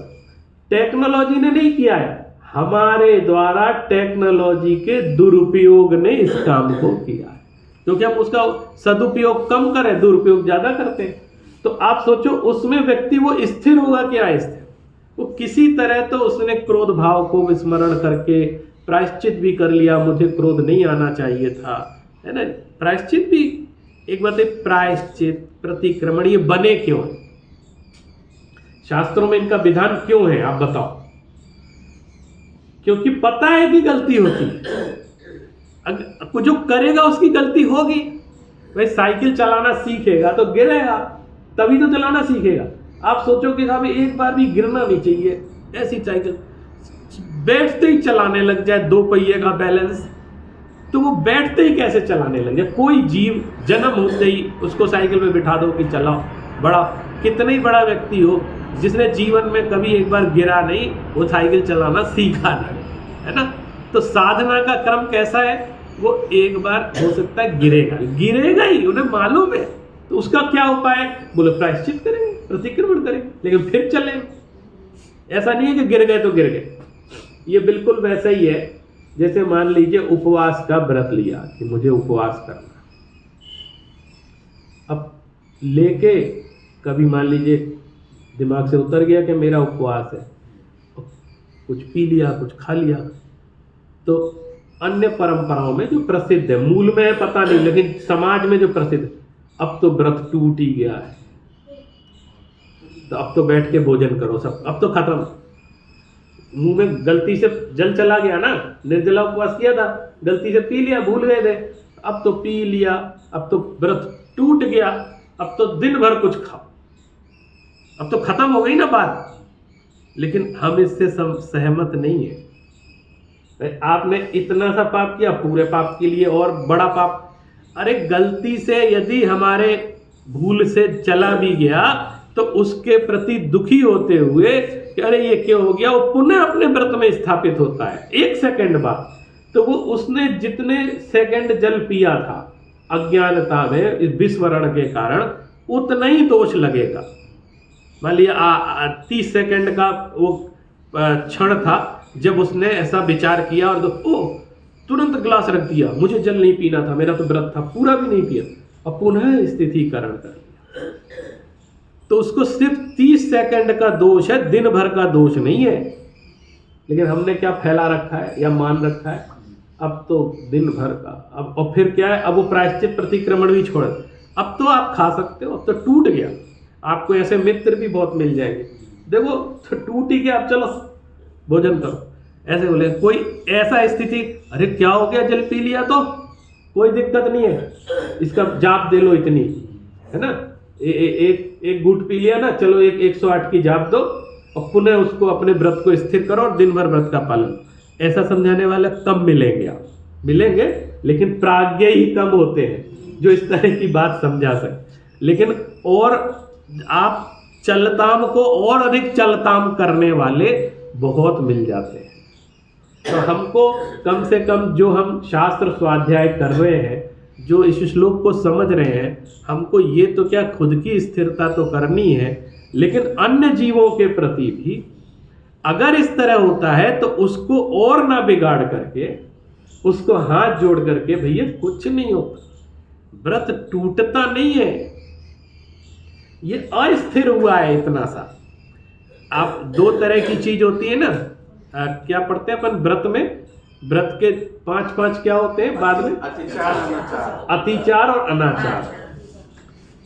टेक्नोलॉजी ने नहीं किया है, हमारे द्वारा टेक्नोलॉजी के दुरुपयोग ने इस काम को किया है, क्योंकि हम उसका सदुपयोग कम करें, दुरुपयोग ज्यादा करते हैं। तो आप सोचो उसमें व्यक्ति वो स्थिर होगा कि अस्थिर? वो किसी तरह तो उसने क्रोध भाव को विस्मरण करके प्रायश्चित भी कर लिया, मुझे क्रोध नहीं आना चाहिए था, है ना। प्रायश्चित भी एक बात है, प्रायश्चित प्रतिक्रमण ये बने क्यों है, शास्त्रों में इनका विधान क्यों है, आप बताओ? क्योंकि पता है कि गलती होती है, जो करेगा उसकी गलती होगी। भाई साइकिल चलाना सीखेगा तो गिरेगा, तभी तो चलाना सीखेगा। आप सोचो कि साहब एक बार भी गिरना नहीं चाहिए, ऐसी साइकिल बैठते ही चलाने लग जाए, 2 पहिए का बैलेंस, तो वो बैठते ही कैसे चलाने लग जाए? कोई जीव जन्म होते ही उसको साइकिल में बिठा दो कि चलाओ, बड़ा कितना ही बड़ा व्यक्ति हो, जिसने जीवन में कभी एक बार गिरा नहीं, वो साइकिल चलाना सीखा नहीं, है ना। तो साधना का क्रम कैसा है, वो एक बार हो सकता है गिरेगा ही, उन्हें मालूम है, तो उसका क्या उपाय है? बोले प्रायश्चित करेंगे, प्रतिक्रमण करेंगे, लेकिन फिर चलेंगे। ऐसा नहीं है कि गिर गए तो गिर गए। ये बिल्कुल वैसा ही है जैसे मान लीजिए उपवास का व्रत लिया कि मुझे उपवास करना, अब लेके कभी मान लीजिए दिमाग से उतर गया कि मेरा उपवास है, कुछ पी लिया, कुछ खा लिया, तो अन्य परंपराओं में जो प्रसिद्ध है, मूल में है पता नहीं, लेकिन समाज में जो प्रसिद्ध है, अब तो व्रत टूट ही गया है, तो अब तो बैठ के भोजन करो सब, अब तो खत्म। मुंह में गलती से जल चला गया ना, निर्जला उपवास किया था, गलती से पी लिया, भूल गए थे, अब तो पी लिया, अब तो व्रत टूट गया, अब तो दिन भर कुछ खाओ, अब तो खत्म हो गई ना बात। लेकिन हम इससे सहमत नहीं है। आपने इतना सा पाप किया, पूरे पाप के लिए और बड़ा पाप। अरे गलती से यदि हमारे भूल से चला भी गया तो उसके प्रति दुखी होते हुए कि अरे ये क्यों हो गया, वो पुनः अपने व्रत में स्थापित होता है 1 सेकंड बाद। तो वो उसने जितने सेकंड जल पिया था अज्ञानता में, इस विस्मरण के कारण, उतना ही दोष लगेगा। मान लिया 30 सेकंड का वो क्षण था जब उसने ऐसा विचार किया और तुरंत ग्लास रख दिया, मुझे जल नहीं पीना था, मेरा तो व्रत था, पूरा भी नहीं पिया, और पुनः स्थितिकरण कर लिया, तो उसको सिर्फ 30 सेकंड का दोष है, दिन भर का दोष नहीं है। लेकिन हमने क्या फैला रखा है या मान रखा है, अब तो दिन भर का, अब और फिर क्या है, अब वो प्रायश्चित प्रतिक्रमण भी छोड़, अब तो आप खा सकते हो, अब तो टूट गया। आपको ऐसे मित्र भी बहुत मिल जाएंगे, देखो तो टूट ही गया, अब चलो भोजन करो, ऐसे बोले। कोई ऐसा स्थिति, अरे क्या हो गया, जल पी लिया तो कोई दिक्कत नहीं है, इसका जाप दे लो इतनी, है ना, एक घूंट पी लिया ना, चलो 108 की जाप दो और पुनः उसको अपने व्रत को स्थिर करो और दिन भर व्रत का पालन। ऐसा समझाने वाले कम मिलेंगे, आप मिलेंगे, लेकिन प्राज्ञ ही कम होते हैं जो इस तरह की बात समझा सके। लेकिन और आप चलताम को और अधिक चलताम करने वाले बहुत मिल जाते हैं। तो हमको कम से कम जो हम शास्त्र स्वाध्याय कर रहे हैं, जो इस श्लोक को समझ रहे हैं, हमको ये तो क्या खुद की स्थिरता तो करनी है, लेकिन अन्य जीवों के प्रति भी अगर इस तरह होता है तो उसको और ना बिगाड़ करके, उसको हाथ जोड़ करके, भैया कुछ नहीं होता, व्रत टूटता नहीं है, ये अस्थिर हुआ है इतना सा। आप दो तरह की चीज होती है ना, क्या पढ़ते हैं अपन व्रत में, व्रत के 5 क्या होते हैं बाद में, अतिचार और अनाचार।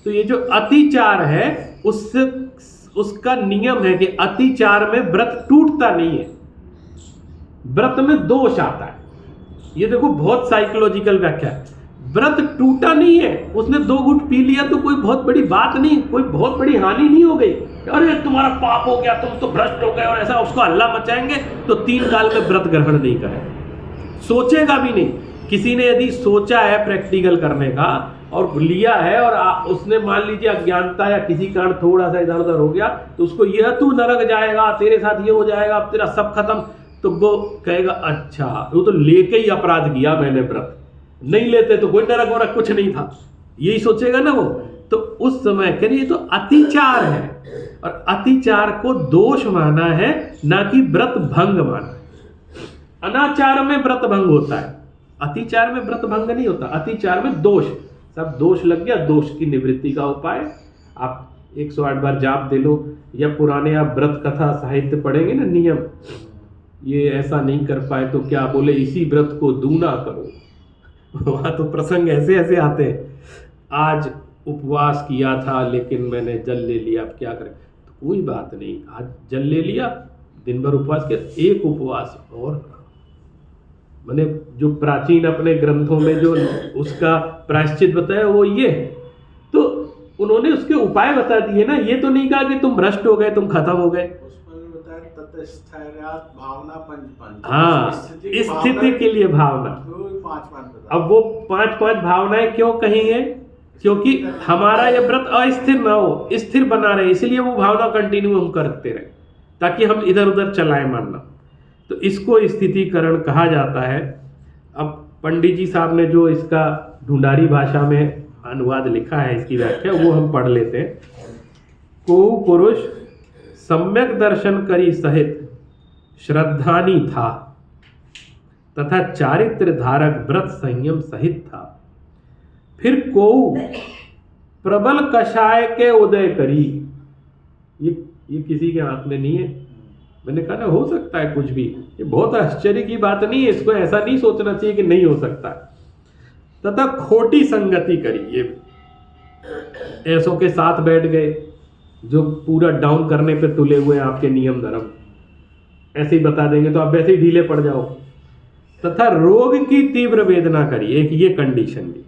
तो ये जो अतिचार है उसका नियम है कि अतिचार में व्रत टूटता नहीं है, व्रत में दोष आता है। ये देखो बहुत साइकोलॉजिकल व्याख्या है। व्रत टूटा नहीं है, उसने 2 घूंट पी लिया तो कोई बहुत बड़ी बात नहीं, कोई बहुत बड़ी हानि नहीं हो गई, अरे तुम्हारा पाप हो गया, तुम तो भ्रष्ट हो गए और ऐसा उसको हल्ला मचाएंगे तो 3 काल में व्रत ग्रहण नहीं करेगा, सोचेगा भी नहीं। किसी ने यदि सोचा है प्रैक्टिकल करने का और लिया है और उसने मान लीजिए अज्ञानता या किसी कारण थोड़ा सा इधर उधर हो गया तो उसको यह तू नरक जाएगा, तेरे साथ ये हो जाएगा, अब तेरा सब खत्म, तो वो कहेगा अच्छा वो तो लेके ही अपराध किया मैंने, व्रत नहीं लेते तो कोई नरक वरक कुछ नहीं था, यही सोचेगा ना वो। तो उस समय करिए तो अतिचार है, और अतिचार को दोष माना है, ना कि व्रत भंग माना है। अनाचार में व्रत भंग होता है, अतिचार में व्रत भंग नहीं होता। अतिचार में दोष, सब दोष लग गया, दोष की निवृत्ति का उपाय आप 108 बार जाप दे लो, या पुराने आप व्रत कथा साहित्य पढ़ेंगे ना, नियम, ये ऐसा नहीं कर पाए तो क्या बोले, इसी व्रत को दूना करो। वहां तो प्रसंग ऐसे ऐसे आते हैं, आज उपवास किया था लेकिन मैंने जल ले लिया, अब क्या करें, तो कोई बात नहीं, आज जल ले लिया, दिन भर उपवास किया, एक उपवास और, मैंने जो प्राचीन अपने ग्रंथों में जो उसका प्रायश्चित बताया वो ये, तो उन्होंने उसके उपाय बता दिए ना, ये तो नहीं कहा कि तुम भ्रष्ट हो गए, तुम खत्म हो गए। हाँ, स्थिति के लिए भावना। अब वो 5 भावनाएं क्यों कही है, क्योंकि हमारा ये व्रत अस्थिर ना हो, स्थिर बना रहे, इसलिए वो भावना कंटिन्यू हम करते रहे, ताकि हम इधर उधर चलाए मानना। तो इसको स्थितिकरण कहा जाता है। अब पंडित जी साहब ने जो इसका ढूंढारी भाषा में अनुवाद लिखा है, इसकी व्याख्या, वो हम पढ़ लेते हैं। को पुरुष सम्यक दर्शन करी सहित श्रद्धानी था, तथा चारित्र धारक व्रत संयम सहित था। फिर को प्रबल कषाय के उदय करी, ये किसी के हाथ में नहीं है। मैंने कहा ना, हो सकता है कुछ भी, ये बहुत आश्चर्य की बात नहीं है, इसको ऐसा नहीं सोचना चाहिए कि नहीं हो सकता। तथा खोटी संगति करी, ये ऐसों के साथ बैठ गए जो पूरा डाउन करने पे तुले हुए हैं आपके नियम धर्म, ऐसे ही बता देंगे तो आप वैसे ही ढीले पड़ जाओ। तथा रोग की तीव्र वेदना करी, एक ये कंडीशन भी,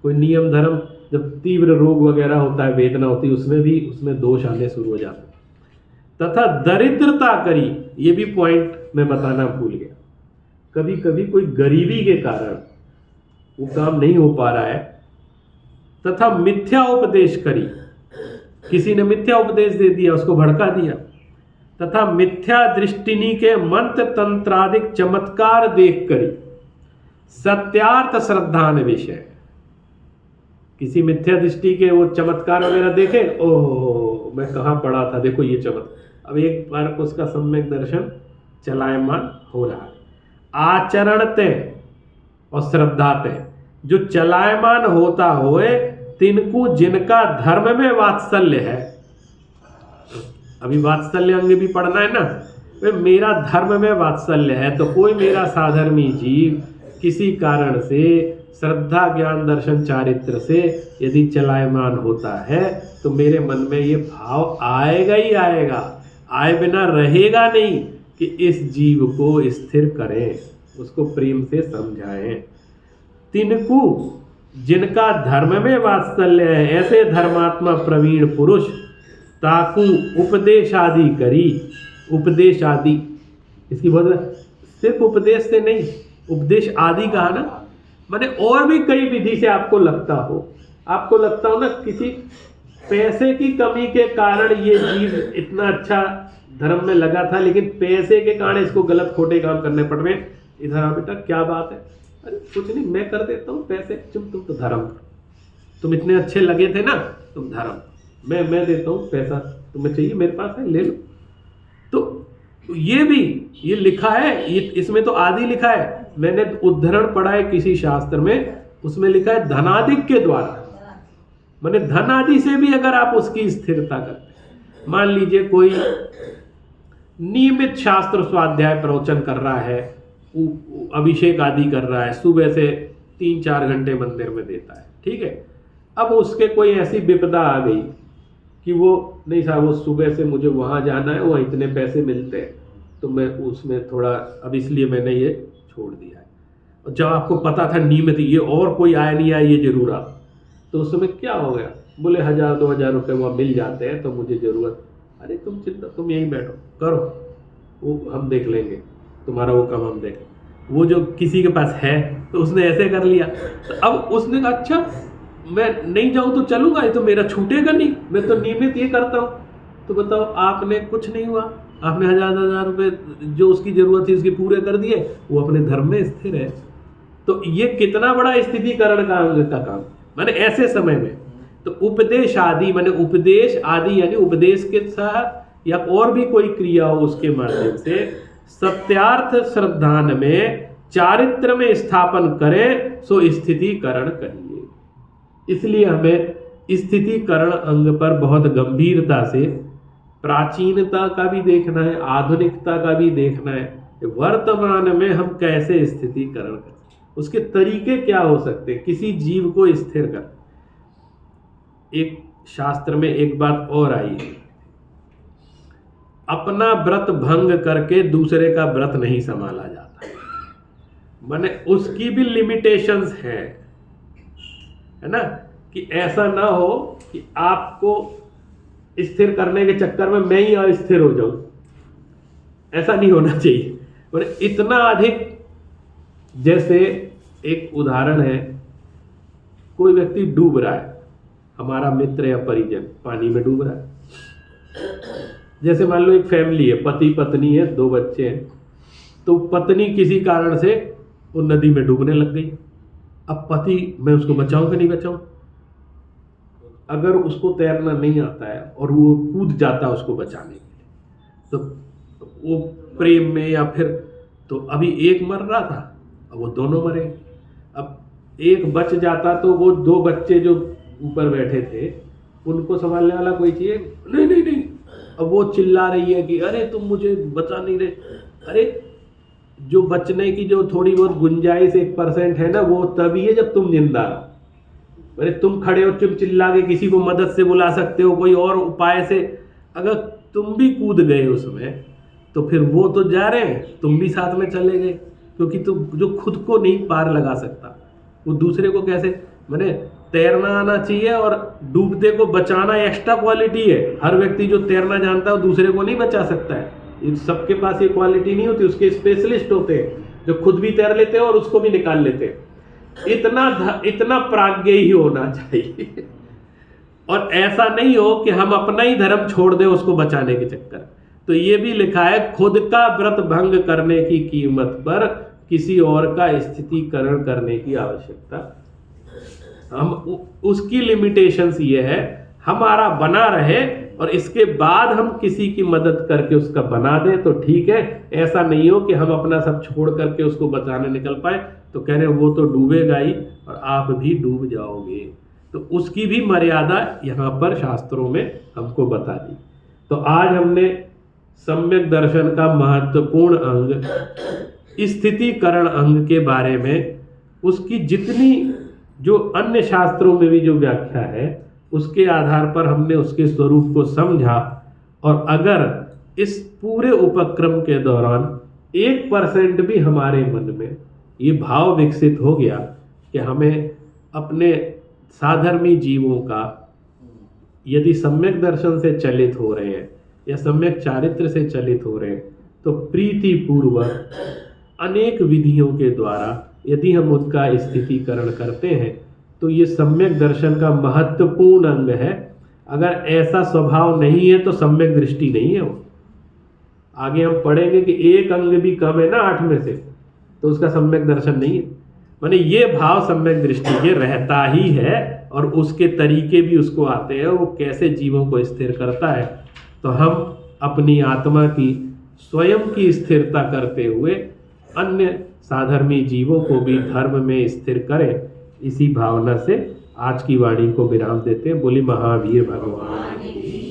कोई नियम धर्म जब तीव्र रोग वगैरह होता है, वेदना होती है, उसमें दोष आने शुरू हो जाते हैं। तथा दरिद्रता करी, ये भी पॉइंट मैं बताना भूल गया, कभी कभी कोई गरीबी के कारण वो काम नहीं हो पा रहा है। तथा मिथ्या उपदेश करी, किसी ने मिथ्या उपदेश दे दिया, उसको भड़का दिया। तथा मिथ्या दृष्टिनी के मंत्र तंत्रादिक चमत्कार देख करी सत्यार्थ श्रद्धान विषय, किसी मिथ्या दृष्टि के वो चमत्कार वगैरह देखे, ओह मैं कहाँ पढ़ा था, देखो ये चमत्कार, अब एक बार उसका सम्यक दर्शन चलायमान हो रहा है। आचरणते और श्रद्धाते, जो चलायमान होता होए तिनको जिनका धर्म में वात्सल्य है, अभी वात्सल्य अंग भी पढ़ना है ना, वे मेरा धर्म में वात्सल्य है, तो कोई मेरा साधर्मी जीव किसी कारण से श्रद्धा ज्ञान दर्शन चारित्र से यदि चलायमान होता है तो मेरे मन में ये भाव आएगा ही आएगा, आए बिना रहेगा नहीं कि इस जीव को स्थिर करें, उसको प्रेम से समझाएं। तिनको जिनका धर्म में वात्सल्य है, ऐसे धर्मात्मा प्रवीण पुरुष ताकू उपदेश आदि करी। उपदेश आदि इसकी बहुत, सिर्फ उपदेश से नहीं, उपदेश आदि कहा ना, माने और भी कई विधि से आपको लगता हो ना किसी पैसे की कमी के कारण ये जीव इतना अच्छा धर्म में लगा था, लेकिन पैसे के कारण इसको गलत खोटे काम करने पड़ रहे हैं। इधर आ बेटा, क्या बात है? अरे कुछ नहीं, मैं कर देता हूँ पैसे, तुम तो धर्म, तुम इतने अच्छे लगे थे ना, तुम धर्म, मैं देता हूँ पैसा, तुम्हें चाहिए मेरे पास है, ले लो। तो ये भी ये लिखा है, ये इसमें तो आदि लिखा है, मैंने उद्धरण पढ़ा है किसी शास्त्र में, उसमें लिखा है धनादिक के द्वारा, माने धन आदि से भी अगर आप उसकी स्थिरता करते। मान लीजिए कोई नियमित शास्त्र स्वाध्याय प्रवचन कर रहा है, अभिषेक आदि कर रहा है, सुबह से 3-4 घंटे मंदिर में देता है, ठीक है। अब उसके कोई ऐसी विपदा आ गई कि वो नहीं साहब, वो सुबह से मुझे वहाँ जाना है, वहाँ इतने पैसे मिलते हैं, तो मैं उसमें थोड़ा, अब इसलिए मैंने ये छोड़ दिया है। और जब आपको पता था नियमित ये और कोई आया नहीं आया, ये जरूर आ, तो उस समय क्या हो गया, बोले 1000-2000 रुपये वहाँ मिल जाते हैं तो मुझे ज़रूरत। अरे तुम चिंता, तुम यहीं बैठो, करो, वो हम देख लेंगे, तुम्हारा वो काम हम देख। वो जो किसी के पास है तो उसने ऐसे कर लिया, तो अब उसने कहा अच्छा मैं नहीं जाऊँ तो चलूँगा, ये तो मेरा छूटेगा नहीं, मैं तो नियमित ये करता हूँ। तो बताओ, आपने कुछ नहीं हुआ, आपने 1000 रुपये जो उसकी ज़रूरत थी उसके पूरे कर दिए, वो अपने धर्म में स्थिर है। तो ये कितना बड़ा स्थितिकरण का काम, माने ऐसे समय में। तो उपदेश आदि माने उपदेश आदि यानी उपदेश के साथ या और भी कोई क्रिया हो उसके माध्यम से सत्यार्थ श्रद्धान में चारित्र में स्थापन करें, सो स्थितिकरण करिए। इसलिए हमें स्थितिकरण अंग पर बहुत गंभीरता से, प्राचीनता का भी देखना है, आधुनिकता का भी देखना है, वर्तमान में हम कैसे स्थितिकरण करें, उसके तरीके क्या हो सकते हैं किसी जीव को स्थिर कर। एक शास्त्र में एक बात और आई है, अपना व्रत भंग करके दूसरे का व्रत नहीं संभाला जाता, माने उसकी भी लिमिटेशंस है ना, कि ऐसा ना हो कि आपको स्थिर करने के चक्कर में मैं ही अस्थिर हो जाऊं, ऐसा नहीं होना चाहिए। माने इतना अधिक, जैसे एक उदाहरण है, कोई व्यक्ति डूब रहा है, हमारा मित्र या परिजन पानी में डूब रहा है। जैसे मान लो एक फैमिली है, पति पत्नी है, 2 बच्चे हैं, तो पत्नी किसी कारण से वो नदी में डूबने लग गई। अब पति, मैं उसको बचाऊं कि नहीं बचाऊं? अगर उसको तैरना नहीं आता है और वो कूद जाता है उसको बचाने के लिए, तो वो प्रेम में या फिर, तो अभी एक मर रहा था, अब वो दोनों मरे। अब एक बच जाता तो वो 2 बच्चे जो ऊपर बैठे थे उनको संभालने वाला कोई चाहिए, नहीं नहीं नहीं। अब वो चिल्ला रही है कि अरे तुम मुझे बचा नहीं रहे। अरे जो बचने की जो थोड़ी बहुत गुंजाइश 1% है ना, वो तभी है जब तुम जिंदा हो। अरे तुम खड़े हो, तुम चिल्ला के किसी को मदद से बुला सकते हो, कोई और उपाय से। अगर तुम भी कूद गए उसमें तो फिर वो तो जा रहे हैं, तुम भी साथ में चले गए, क्योंकि तुम जो खुद को नहीं पार लगा सकता वो दूसरे को कैसे। मैंने तैरना आना चाहिए और डूबते को बचाना एक्स्ट्रा क्वालिटी है। हर व्यक्ति जो तैरना जानता है वो दूसरे को नहीं बचा सकता है, सबके पास ये क्वालिटी नहीं होती। उसके स्पेशलिस्ट होते हैं जो खुद भी तैर लेते हैं और उसको भी निकाल लेते हैं। इतना प्राज्ञ ही होना चाहिए और ऐसा नहीं हो कि हम अपना ही धर्म छोड़ दें उसको बचाने के चक्कर। तो ये भी लिखा है, खुद का व्रत भंग करने की कीमत पर किसी और का स्थितिकरण करने की आवश्यकता। हम उसकी लिमिटेशंस ये है, हमारा बना रहे और इसके बाद हम किसी की मदद करके उसका बना दें तो ठीक है। ऐसा नहीं हो कि हम अपना सब छोड़ करके उसको बचाने निकल पाए, तो कह रहे वो तो डूबेगा ही और आप भी डूब जाओगे। तो उसकी भी मर्यादा यहाँ पर शास्त्रों में हमको बता दी। तो आज हमने सम्यक दर्शन का महत्वपूर्ण अंग, स्थितिकरण अंग के बारे में, उसकी जितनी जो अन्य शास्त्रों में भी जो व्याख्या है उसके आधार पर हमने उसके स्वरूप को समझा। और अगर इस पूरे उपक्रम के दौरान 1% भी हमारे मन में ये भाव विकसित हो गया कि हमें अपने साधर्मी जीवों का यदि सम्यक दर्शन से चलित हो रहे हैं या सम्यक चारित्र से चलित हो रहे हैं, तो प्रीति पूर्वक अनेक विधियों के द्वारा यदि हम उसका स्थितिकरण करते हैं तो ये सम्यक दर्शन का महत्वपूर्ण अंग है। अगर ऐसा स्वभाव नहीं है तो सम्यक दृष्टि नहीं है वो। आगे हम पढ़ेंगे कि एक अंग भी कम है ना 8 में से, तो उसका सम्यक दर्शन नहीं है। माने ये भाव सम्यक दृष्टि के रहता ही है और उसके तरीके भी उसको आते हैं, वो कैसे जीवों को स्थिर करता है। तो हम अपनी आत्मा की स्वयं की स्थिरता करते हुए अन्य साधर्मी जीवों को भी धर्म में स्थिर करें, इसी भावना से आज की वाणी को विराम देते हैं। बोली महावीर भगवान की।